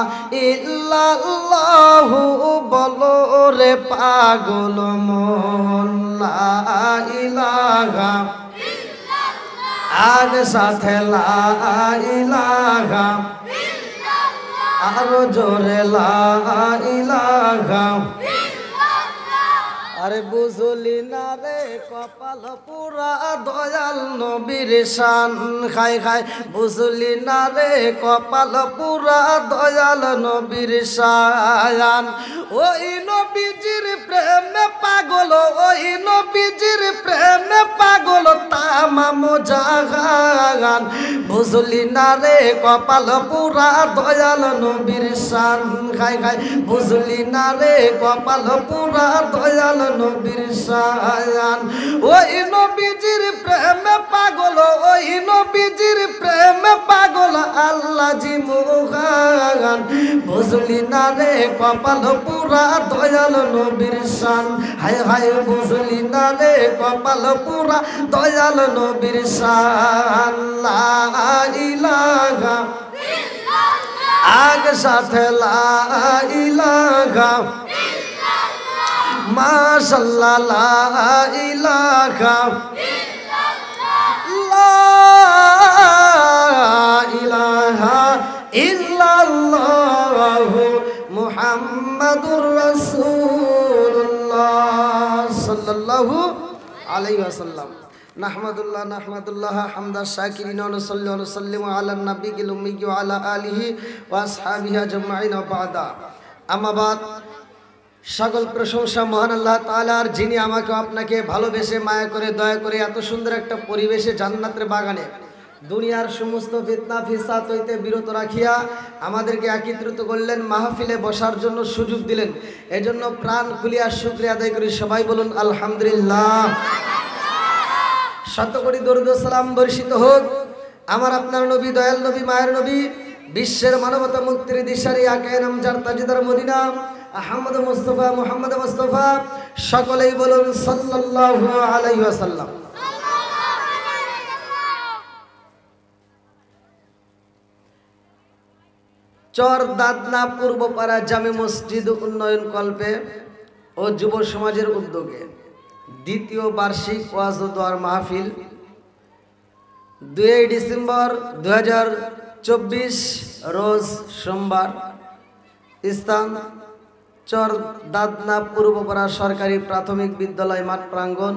ইল্লাল্লাহু বলো রে পাগল মন, লা ইলাহা আগ সাথে লা ইলাহা, আরো জোরে লা ইলাহা। আরে বুঝলি না রে কপাল পুরা দয়াল নবীর শান, খাই খাই বুঝলি না রে কপাল পুরা দয়াল নবীর শান। ওই নবীজির প্রেমে পাগল, ওই নবীজির প্রেমে পাগল তামাম জাহান। বুঝলি না রে কপাল পুরা দয়াল নবীর শান, খাই খাই বুঝলি না রে কপাল পুরা দয়াল নবীর শান। ওই নবীজির প্রেমে পাগল, ওই নবীজির প্রেমে পাগল আল্লাহ জি মুগান। বুঝলি না রে কপাল পুরা দয়াল নবীর শান, হায় হায় বুঝলি না রে কপাল পুরা দয়াল নবীর শান। লা ইলাহা আগ সাথে লা ইলাহা, মাশাআল্লাহ লা ইলাহা, লা ইলাহা ইল্লাল্লাহু মুহাম্মাদুর রাসূলুল্লাহ সাল্লাল্লাহু আলাইহি ওয়াসাল্লাম। নাহমাদুল্লাহ হামদা শাকিরিন ওয়া নুসাল্লি ওয়া নুসাল্লিমু আলা নবিয়িল উম্মি ওয়া আলা আলিহি ওয়া আসহাবিহি আজমাইন ওয়া বা'দা। আম্মা বাদ, সকল প্রশংসা মহান আল্লাহ তাআলার, যিনি আমাকে আপনাকে ভালোবেসে মায়া করে দয়া করে এত সুন্দর একটা পরিবেশে জান্নাতের বাগানে দুনিয়ার সমস্ত ফিতনা ফিসাদ হইতে বিরত রাখিয়া আমাদেরকে একত্রিত করলেন, মাহফিলে বসার জন্য সুযোগ দিলেন। এজন্য প্রাণ খুলিয়া শুকরিয়া আদায় করি। সবাই বলুন আলহামদুলিল্লাহ। শত কোটি দরুদ ও সালাম বর্ষিত হোক আমার আপনার নবী, দয়াল নবী, মায়ের নবী, বিশ্বের মানবতা মুক্তির দিশারি আকে নামজার তাজদার মদিনা আহমদ মুস্তাফা মুহাম্মদ মুস্তাফা, সকলেই বলুন সাল্লাল্লাহু আলাইহি ওয়াসাল্লাম। চর দাদনা পূর্বপাড়া জামে মসজিদ উন্নয়ন কল্পে ও যুব সমাজের উদ্যোগে দ্বিতীয় বার্ষিক ওয়াজ ও দোয়ার মাহফিল 2 ডিসেম্বর 2024 রোজ সোমবার, স্থান চর দাদনা পূর্বপাড়া সরকারি প্রাথমিক বিদ্যালয় মাঠ প্রাঙ্গণ,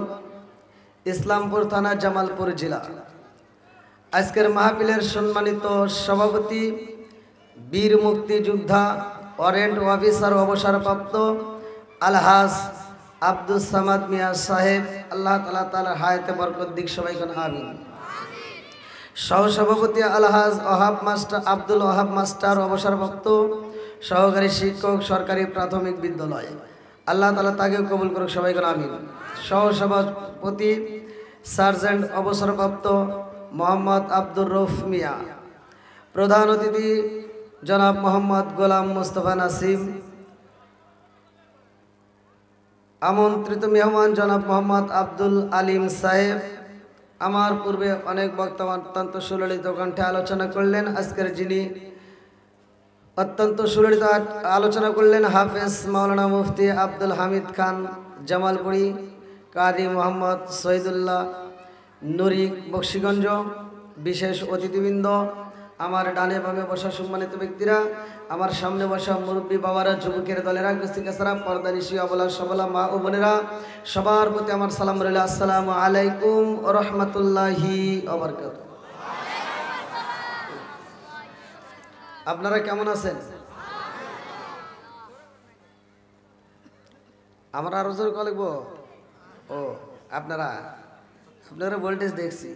ইসলামপুর থানা, জামালপুর জেলা। আজকের মাহফিলের সম্মানিত সভাপতি বীর মুক্তিযোদ্ধা ওয়ারেন্ট অফিসার অবসরপ্রাপ্ত আলহাজ আব্দুস সামাদ মিয়া সাহেব, আল্লাহ তাআলা তাআলার হায়াতে বরকত দিক, সবাই কোন আমিন। সহসভাপতি আলহাজ ওহাব মাস্টার আব্দুল ওহাব মাস্টার অবসরপ্রাপ্ত সহকারী শিক্ষক সরকারি প্রাথমিক বিদ্যালয়, আল্লাহ তাআলা তাকেও কবুল করুক, সবাই কোন আমিন। সহসভাপতি সার্জেন্ট অবসরপ্রাপ্ত মোহাম্মদ আব্দুর রউফ মিয়া, প্রধান অতিথি জনাব মোহাম্মদ গোলাম মুস্তফা নাসিম, আমন্ত্রিত মেহমান জনাব মোহাম্মদ আব্দুল আলিম সাহেব। আমার পূর্বে অনেক বক্তা অত্যন্ত সুললিত কণ্ঠে আলোচনা করলেন। আজকের যিনি অত্যন্ত সুললিত আলোচনা করলেন হাফেজ মাওলানা মুফতি আব্দুল হামিদ খান জামালপুরি, কারি মোহাম্মদ শহীদুল্লাহ নুরি বক্সিগঞ্জ, বিশেষ অতিথিবৃন্দ, আমার ডানে বামে বসা সম্মানিত ব্যক্তিরা, আমার সামনে বসা মুরব্বী বাবারা, যুবকের দলেরা, গস্তিকাছাড়া, পর্দানিশি, অবলা সবলা মা ও বোনেরা, সবার প্রতি আমার সালাম রইল। আসসালামু আলাইকুম ওয়া রাহমাতুল্লাহি ওয়া বারাকাতুহু। আপনারা কেমন আছেন? আমরা আরো জোর লিখব। ও আপনারা ভোল্টেজ দেখছি,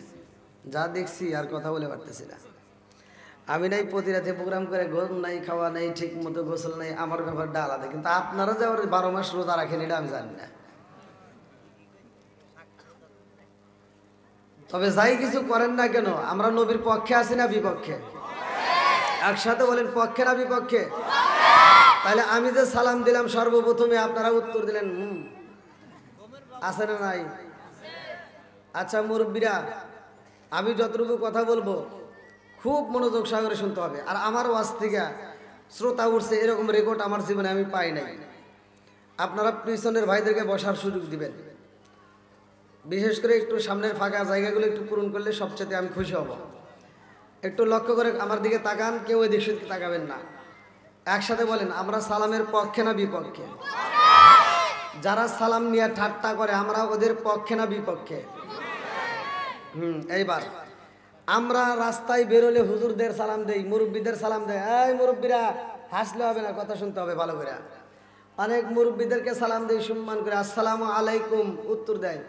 যা দেখছি আর কথা বলে পারতেছি না। আমি নাই প্রতি রাতে প্রোগ্রাম করে, ঘুম নাই, খাওয়া নাই, ঠিক মতো গোসল নাই, আমার ব্যাপারটা আলাদা। কিন্তু আপনারা যে 12 মাস রোজা রাখেন এটা আমি জানি না। তবে যাই কিছু করেন না কেন, আমরা নবীর পক্ষে আছি না বিপক্ষে? একসাথে বলেন, পক্ষে না বিপক্ষে? তাহলে আমি যে সালাম দিলাম সর্বপ্রথমে, আপনারা উত্তর দিলেন আছে না নাই? আচ্ছা মুরব্বীরা, আমি যতটুকু কথা বলবো খুব মনোযোগ সহকারে শুনতে হবে। আর আমার ওয়াজ থেকে শ্রোতা উঠছে এরকম রেকর্ড আমার জীবনে আমি পাই নাই। আপনারা পিছনের ভাইদেরকে বসার সুযোগ দিবেন, বিশেষ করে একটু সামনের ফাঁকা জায়গাগুলো একটু পূরণ করলে সবচেয়ে আমি খুশি হব। একটু লক্ষ্য করে আমার দিকে তাকান, কেউ ওই দিকে তাকাবেন না। একসাথে বলেন, আমরা সালামের পক্ষে না বিপক্ষে? যারা সালাম নিয়ে ঠাট্টা করে আমরা ওদের পক্ষে না বিপক্ষে? এইবার আমরা রাস্তায় বেরোলে হুজুরদের সালাম দেই, মুরব্বীদের সালাম দেয়। এই মুরব্বীরা, হাসলে হবে না, কথা শুনতে হবে ভালো করে। অনেক মুরব্বীদেরকে সালাম দেই সম্মান করে, আসসালামু আলাইকুম উত্তর দেয়।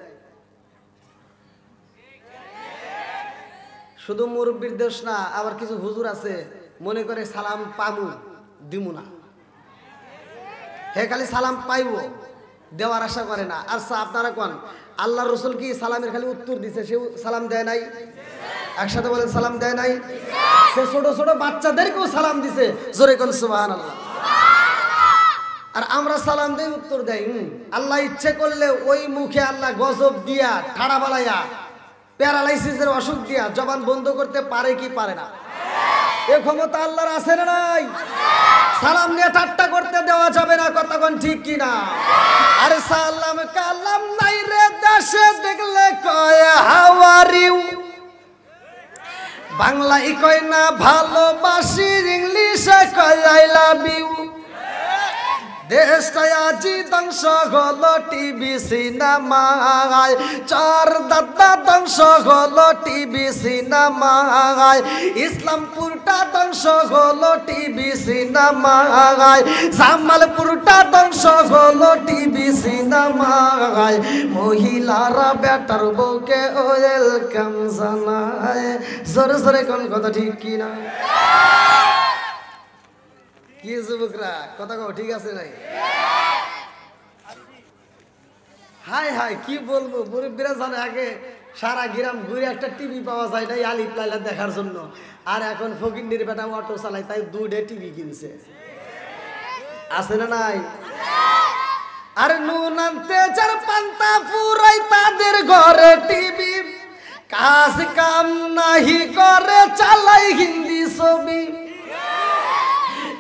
শুধু মুরব্বীর দোষ না, আবার কিছু হুজুর আছে মনে করে সালাম পাবো দিমু না, হে খালি সালাম পাইব, দেওয়ার আশা করে না। আচ্ছা আপনারা কোন আল্লাহ রসুল কি সালামের খালি উত্তর দিছে, সে সালাম দেয় নাই? একসাথে বলেন, সালাম দেয় নাই? সে ছোট ছোট বাচ্চাদেরকেও সালাম দিছে, জোরে কোন সুবহানাল্লাহ। আর আমরা সালাম দেই, উত্তর দেই। আল্লাহ ইচ্ছে করলে ওই মুখে আল্লাহ গজব দিয়া, ঠাড়া বালাইয়া, প্যারালাইসিসের অসুখ দিয়া জবান বন্ধ করতে পারে কি পারে না? এ ক্ষমতা আল্লাহর আছে না নাই? সালাম নিয়ে ঠাট্টা করতে দেওয়া যাবে না, কতক্ষণ ঠিক কিনা? আরে সালাম কালাম নাই রে দেশে, দেখলে কয় হাউ আর ইউ, বাংলায় কয় না ভালোবাসি, ইংলিশে কয় আই লাভ ইউ। দেশটাই আজি ধ্বংস হলো টিভি সিনেমায়, চার দাদা ধ্বংস হলো টিভি সিনেমায়, ইসলামপুরটা ধ্বংস হলো টিভি সিনেমায়, জামালপুরটা ধ্বংস হলো টিভি সিনেমায়, মহিলারা বেটার বউকে ওয়েলকাম জানায়। জোরে জোরে কোন কথা ঠিক কিনা? কি যুবকরা কথা কও ঠিক আছে নাই? হাই হাই কি বলবো, মুরব্বীরা জানে আগে সারা গ্রাম ঘুরে একটা টিভি পাওয়া যায় না আলিফ লাইলা দেখার জন্য, আর এখন ফকিন্নির বেটা অটো চালায় তাই দুইটা টিভি কিনছে। আছে না নাই? আর নুন আনতে যার পান্তা ফুরাই তাদের ঘরে টিভি, কাজ কাম নাহি করে চালাই হিন্দি ছবি,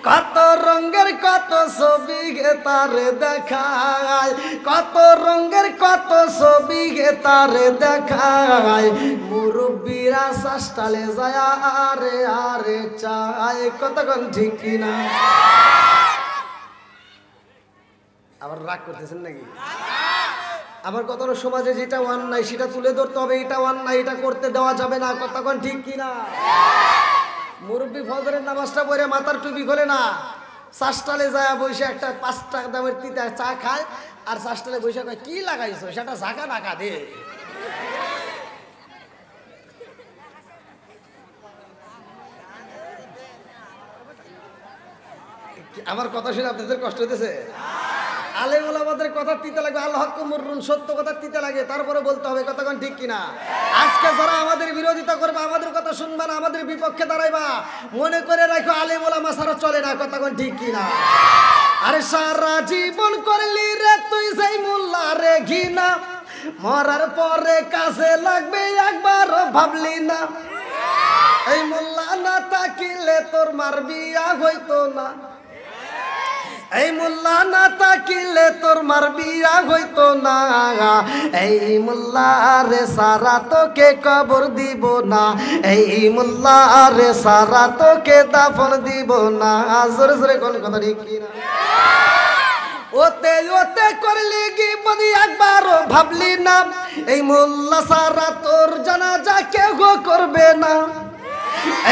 কত রঙের কত ছবি গে তারে দেখায়, কত রঙের কত ছবি গে তারে দেখায়, মুরব্বীরা সাস্টালে যায় আরে আরে চায়। কতক্ষণ ঠিক কিনা? আবার রাগ করতেছেন নাকি? আমার কত সমাজে যেটা অন্যায় সেটা তুলে ধরতে হবে, এটা অন্যায় এটা করতে দেওয়া যাবে না। কতক্ষণ ঠিক কিনা? মুরব্বী ফজরের নামাজটা পড়ে মাথার টুপি খোলে না, চাষটালে যায় বসে একটা 5 টাকা দামের তিতা চা খায়, আর চাষটালে বসে কয় কি লাগাইছো সেটা ঝাঁকা ঢাকা দে। আমার কথা শুনে আপনাদের কষ্ট হইতেছে? আলেম ওলামাদের কথা তিতে লাগে, আল হক মুররুন, সত্য কথা তিতে লাগে, তারপরে বলতে হবে। কতক্ষণ ঠিক কিনা? আজকে যারা আমাদের বিরোধিতা করবে, আমাদের কথা শুনবা না, আমাদের বিপক্ষে দাঁড়াইবা, মনে করে রাখো আলেম ওলামা ছাড়া চলে না। কতক্ষণ ঠিক কিনা? আরে সারা জীবন করলি রে তুই সেই মোল্লা রে ঘিনা, মরার পরে কাজে লাগবে একবারও ভাবলি না, এই মোল্লা না তাকিলে তোর মার বিয়া হইতো না, এই মোল্লা না তাকিলে তোর মার বিয়া হইতো না, এই মোল্লা রে সারা তোকে কবর দিব না, এই মোল্লা রে সারা তোকে দাফন দিব না। জোরে জোরে কোন কথা ঠিক কিনা? ওতে ওতে করলি কি বদি একবারও ভাবলি না, এই মোল্লা সারা তোর জানাজা কেউ করবে না,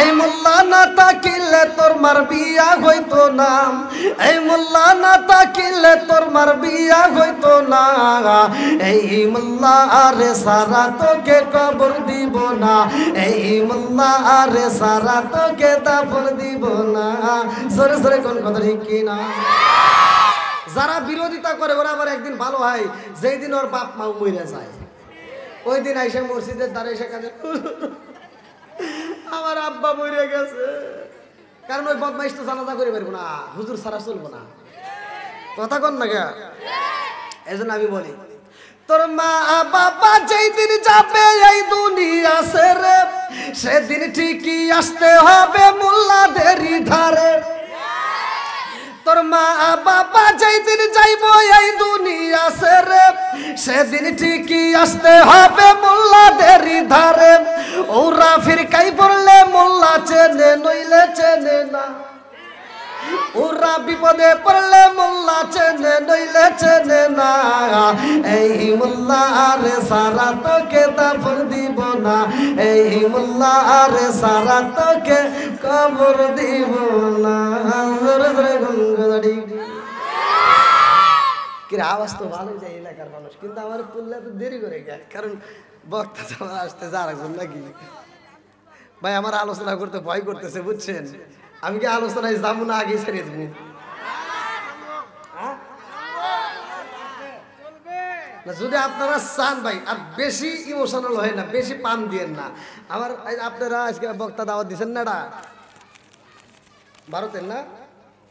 এই মোল্লা না তাকিলে তোর মার বিয়া হইতো না, এই মোল্লা না তাকিলে তোর মার বিয়া হইতো না, এই মোল্লা রে সারা তোকে কবর দিব না, এই মোল্লা রে সারা তোকে দাফন দিব না। সরে সরে কোন কথা ঠিক কিনা? যারা বিরোধিতা করে ওরা আবার একদিন ভালো হয়, যেই দিন ওর বাপ মা মরে যায় ওই দিন আইসা মসজিদের দ্বারে এসে কাজে আমার আব্বা মরে গেছে, কারণ ওই বদমাইশ তো জানাজা করে পারবো না, হুজুর ছাড়া চলবো না। কথা কন না কে? এই জন্য আমি বলি তোর মা বাবা যেই দিন যাবে এই দুনিয়া ছেড়ে, সেদিন ঠিকই আসতে হবে মোল্লাদেরই ধারে। তোর মা বাবা যেই দিন যাইব এই দুনিয়া ছেড়ে, সেদিন ঠিকই আসতে হবে মোল্লাদেরই ধারে। ওরা ফিরকাই পড়লে মোল্লা চেনে নইলে চেনে না, ওরা বিপদে পড়লে মোল্লা চেনে নইলে চেনে না, এই মোল্লা রে সারা তোকে দাফন দিব না, এই মোল্লা রে সারা তোকে কবর দিব না। আওয়াজ তো ভালোই যায় এলাকার মানুষ, কিন্তু আমার পুল্লা তো দেরি করে গেছে, কারণ বক্তা আমার আসতে যার একজন নাকি ভাই আমার আলোচনা করতে ভয় করতেছে বুঝছেন। আমি কি আলোচনায় যাবো না আগে ছেড়ে দেবো? যদি আপনারা চান ভাই আর বেশি ইমোশনাল হয় না, বেশি পান দিয়েন না। আমার আপনারা আজকে বক্তা দাওয়াত দিচ্ছেন না, এটা ভারতের না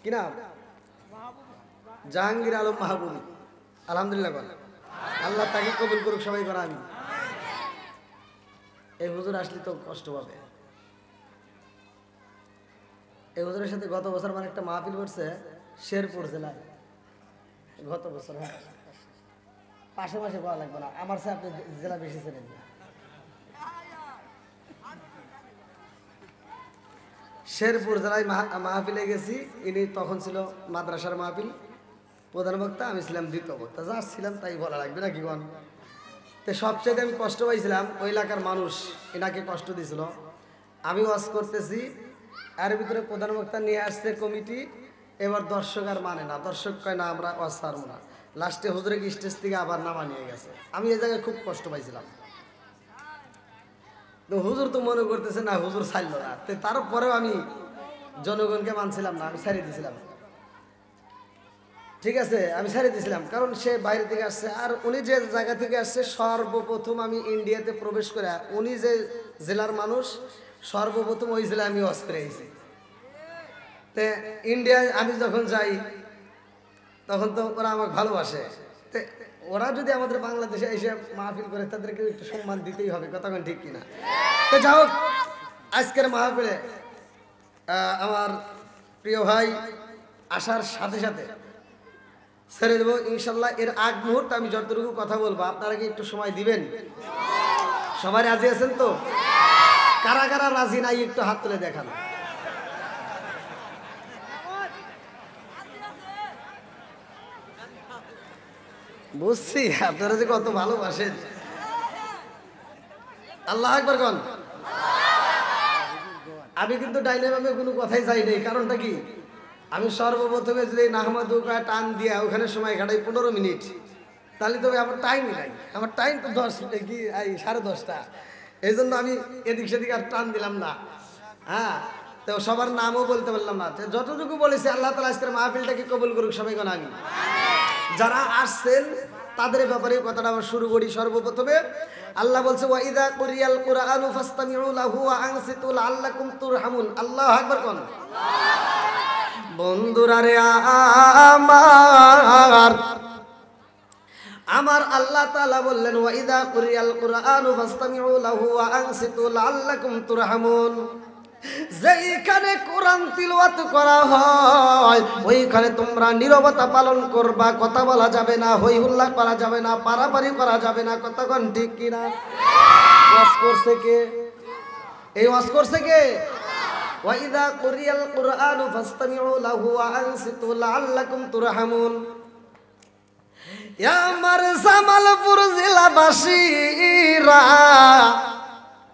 কি নাম? জাহাঙ্গীর আলম মাহবুব। আলহামদুলিল্লাহ, আল্লাহ তাকে কবুল করুক সবাই করা। আমি এই হুজুর আসলে তো কষ্ট পাবে। এই হুজুরের সাথে গত বছর মানে একটা মাহফিল করছে শেরপুর জেলায়, গত বছর। হ্যাঁ, পাশে পাশে পাওয়া লাগবে না, আমার সে আপনি জেলা বেশি চেনেন না। শেরপুর জেলায় মাহফিলে গেছি, ইনি তখন ছিল মাদ্রাসার মাহফিল। প্রধান বক্তা, আমি ছিলাম দ্বিতীয় বক্তা। যা ছিলাম তাই বলা লাগবে নাকি কোন? তো সবচেয়ে আমি কষ্ট পাইছিলাম ওই এলাকার মানুষ এনাকে কষ্ট দিয়েছিল। আমি ওয়াজ করতেছি, এর ভিতরে প্রধান বক্তা নিয়ে আসছে কমিটি। এবার দর্শক আর মানে না, দর্শক কয় না আমরা ওয়াজ ছাড়বো না। লাস্টে হুজুরে স্টেজ থেকে আবার নামা নিয়ে গেছে। আমি এই জায়গায় খুব কষ্ট পাইছিলাম। তো হুজুর তো মনে করতেছে না হুজুর ছাড়লো না, তারপরেও আমি জনগণকে মানছিলাম না, আমি ছাড়িয়ে দিয়েছিলাম। ঠিক আছে, আমি ছাড়িয়ে দিয়েছিলাম, কারণ সে বাইরে থেকে আসছে। আর উনি যে জায়গা থেকে আসছে, সর্বপ্রথম আমি ইন্ডিয়াতে প্রবেশ করে, উনি যে জেলার মানুষ সর্বপ্রথম ওই জেলায় আমি ওয়াজ করে আইছি। তো ইন্ডিয়ায় আমি যখন যাই তখন তো ওরা আমাকে ভালোবাসে। তো ওরা যদি আমাদের বাংলাদেশে এসে মাহফিল করে, তাদেরকে একটু সম্মান দিতেই হবে, কতক্ষণ ঠিক কিনা? তো যাই হোক, আজকের মাহফিলে আমার প্রিয় ভাই আসার সাথে সাথে ছেড়ে দেবো ইনশাল্লাহ। এর আগ মুহূর্তে আমি যতটুকু কথা বলবো আপনারা কি একটু সময় দিবেন? সবাই রাজি আছেন তো? কারা কারা রাজি নাই একটু হাত তুলে দেখান। বুঝছি আপনারা যে কত ভালোবাসেন। আল্লাহ আকবার কোন। আমি কিন্তু ডাইনে বামে কোনো কথাই চাই নাই। কারণটা কি? আমি সর্বপ্রথমে যদি নাহমাদুকা টান দিয়া ওখানে সময় কাটাই 15 মিনিট, তাহলে তবে আমার টাইমই নাই। আমার টাইম তো 10 কি 10:30টা। এই জন্য আমি এদিক সেদিক আর টান দিলাম না। হ্যাঁ, তো সবার নামও বলতে পারলাম না। যতটুকু বলেছি আল্লাহ তাআলা আজকের মাহফিলটাকে কবুল করুক সবাই কোন। আমি যারা আসছেন তাদের ব্যাপারে কথাটা আবার শুরু করি। সর্বপ্রথমে আল্লাহ বলছে ওয়াইদা কুরিয়াল কুরআনু ফাসতামিউ লাহু ওয়া আনসিতু লাআল্লাকুম তুরহামুন। আল্লাহু আকবার কোন। বন্ধুরা রে আমার আল্লাহ তাআলা বললেন ওয়াইদা কুরিয়াল কুরআনু ফাসতামিউ লাহু ওয়া আনসিতু লাআল্লাকুম তুরহামুন। যেখানে কোরআন তিলাওয়াত করা হয় ওইখানে তোমরা নীরবতা পালন করবা, কথা বলা যাবে না, হই হুল্লা করা যাবে না, পারাপারি করা যাবে না, কতক্ষণ ঠিক কিনা? ওয়াজ করছে কে? এই ওয়াজ করছে কে? ওয়াইদা কুরিয়াল কুরআনু ফাসতামিউ লাহু ওয়া আনসিতু লাআল্লাকুম তুরহামুন। আমার জামালপুর জেলাবাসীরা,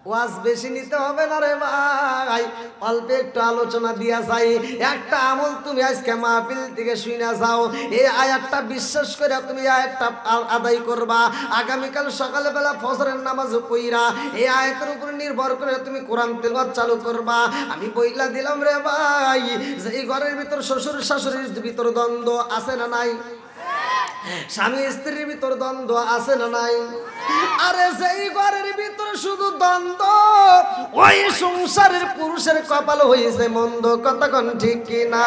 ওয়াজ বেশি নিতে হবে না রে ভাই, অল্প একটু আলোচনা দিয়া যাই। একটা আমল তুমি আজকে মাহফিল থেকে শুনে যাও, এই আয়াতটা বিশ্বাস করে তুমি আয়াতটা আদায় করবা। আগামীকাল সকালবেলা ফজরের নামাজ পড়া এই আয়াতের উপর নির্ভর করে তুমি কোরআন তেলাওয়াত চালু করবা। আমি বইলা দিলাম রে ভাই, যে এই ঘরের ভিতর শ্বশুর শাশুড়ির ভিতর দ্বন্দ্ব আছে না নাই? স্বামী স্ত্রীর ভিতর দ্বন্দ্ব আছে না নাই? আরে সেই ঘরের ভিতর শুধু দ্বন্দ্ব, ওই সংসারের পুরুষের কপাল হয়েছে মন্দ, কতক্ষণ ঠিক কিনা?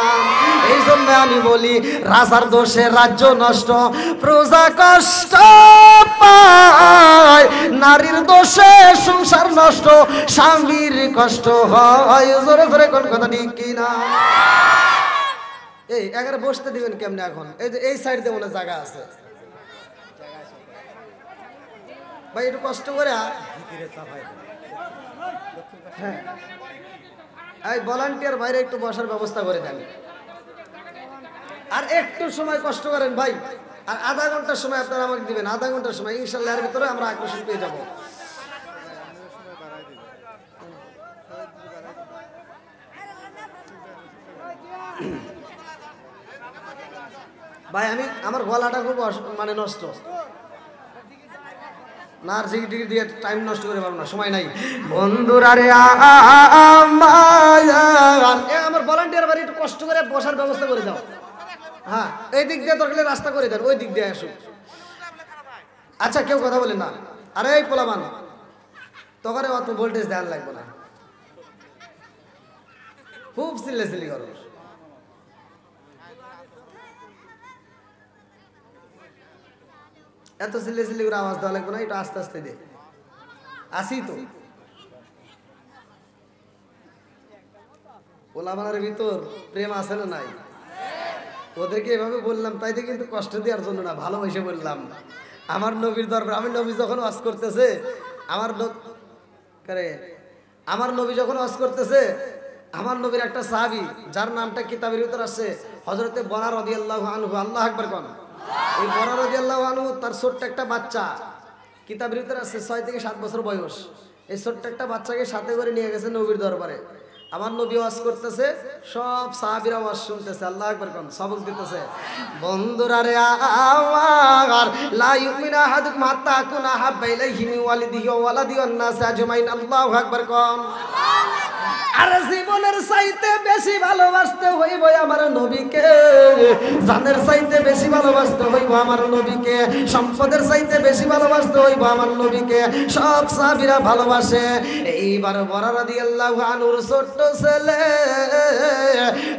এই জন্য আমি বলি রাজার দোষে রাজ্য নষ্ট, প্রজা কষ্ট পায়, নারীর দোষে সংসার নষ্ট, স্বামীর কষ্ট হয়। জোরে জোরে কোন কথা ঠিক কিনা? এই এগারে বসতে দিবেন কেমনে? এখন এই যে এই সাইড দিয়ে মনে জায়গা আছে ভাই, একটু কষ্ট করে। হ্যাঁ, এই ভলান্টিয়ার বাইরে একটু বসার ব্যবস্থা করে দেন। আর একটু সময় কষ্ট করেন ভাই, আর আধা ঘন্টার সময় আপনারা আমাকে দিবেন। আধা ঘন্টার সময় ইনশাল্লাহ এর ভিতরে আমরা আকর্ষণ পেয়ে যাব। ভাই আমি আমার গলাটা খুব মানে নষ্ট না, আর জিগি দিয়ে টাইম নষ্ট করে পারবো না, সময় নাই। বন্ধুরা রে আমার ভলান্টিয়ার বাড়ি একটু কষ্ট করে বসার ব্যবস্থা করে দাও। হ্যাঁ, এই দিক দিয়ে দরকার রাস্তা করে দেন, ওই দিক দিয়ে আসুক। আচ্ছা, কেউ কথা বলে না। আরে এই পোলামান তখন অত ভোল্টেজ দেওয়ার লাগবে না, খুব চিল্লাচিল্লি করো। এত চিল্লাচিল্লি করে আওয়াজ দেওয়া লাগবে না, একটু আস্তে আস্তে দে। আসি তো পোলামানের ভিতর প্রেম আছে না নাই? ওদেরকে এভাবে বললাম তাইতে কিন্তু কষ্ট দেওয়ার জন্য না, ভালোবেসে বললাম। আমার নবীর দরবার, আমি নবী যখন ওয়াজ করতেছে, আমার নবী যখন ওয়াজ করতেছে আমার নবীর একটা সাহাবী যার নামটা কিতাবের ভিতর আছে হযরতে বরা রাদিয়াল্লাহু আনহু, আল্লাহু আকবার কোন। এই বরা রাদিয়াল্লাহু আনহু তার ছোট্ট একটা বাচ্চা, কিতাবের ভিতর আছে 6 থেকে 7 বছর বয়স, এই ছোট্ট একটা বাচ্চাকে সাথে করে নিয়ে গেছে নবীর দরবারে। আমার নবী ওয়াজ করতেছে, সব সাহাবীরা ওয়াজ শুনতেছে, আল্লাহু আকবার কোন, সবক দিতেছে। বন্ধুরা রে আমার, লা ইউমিনু আহাদুকুম হাত্তা আকুনা হাব্বা ইলাইহি মিন ওয়ালিদিহি ওয়া ওয়ালাদিহি ওয়ান নাসি আজমাইন, আল্লাহু আকবার কোন। আর জীবনের চাইতে বেশি ভালোবাসতে হইব আমার নবীকে, জানের চাইতে বেশি ভালোবাসতে হইব আমার নবীকে, সম্পদের চাইতে বেশি ভালোবাসতে হইব আমার নবীকে। সব সাহাবীরা ভালোবাসে। এইবার বরা রাদিয়াল্লাহু আনহুর ছোট্ট ছেলে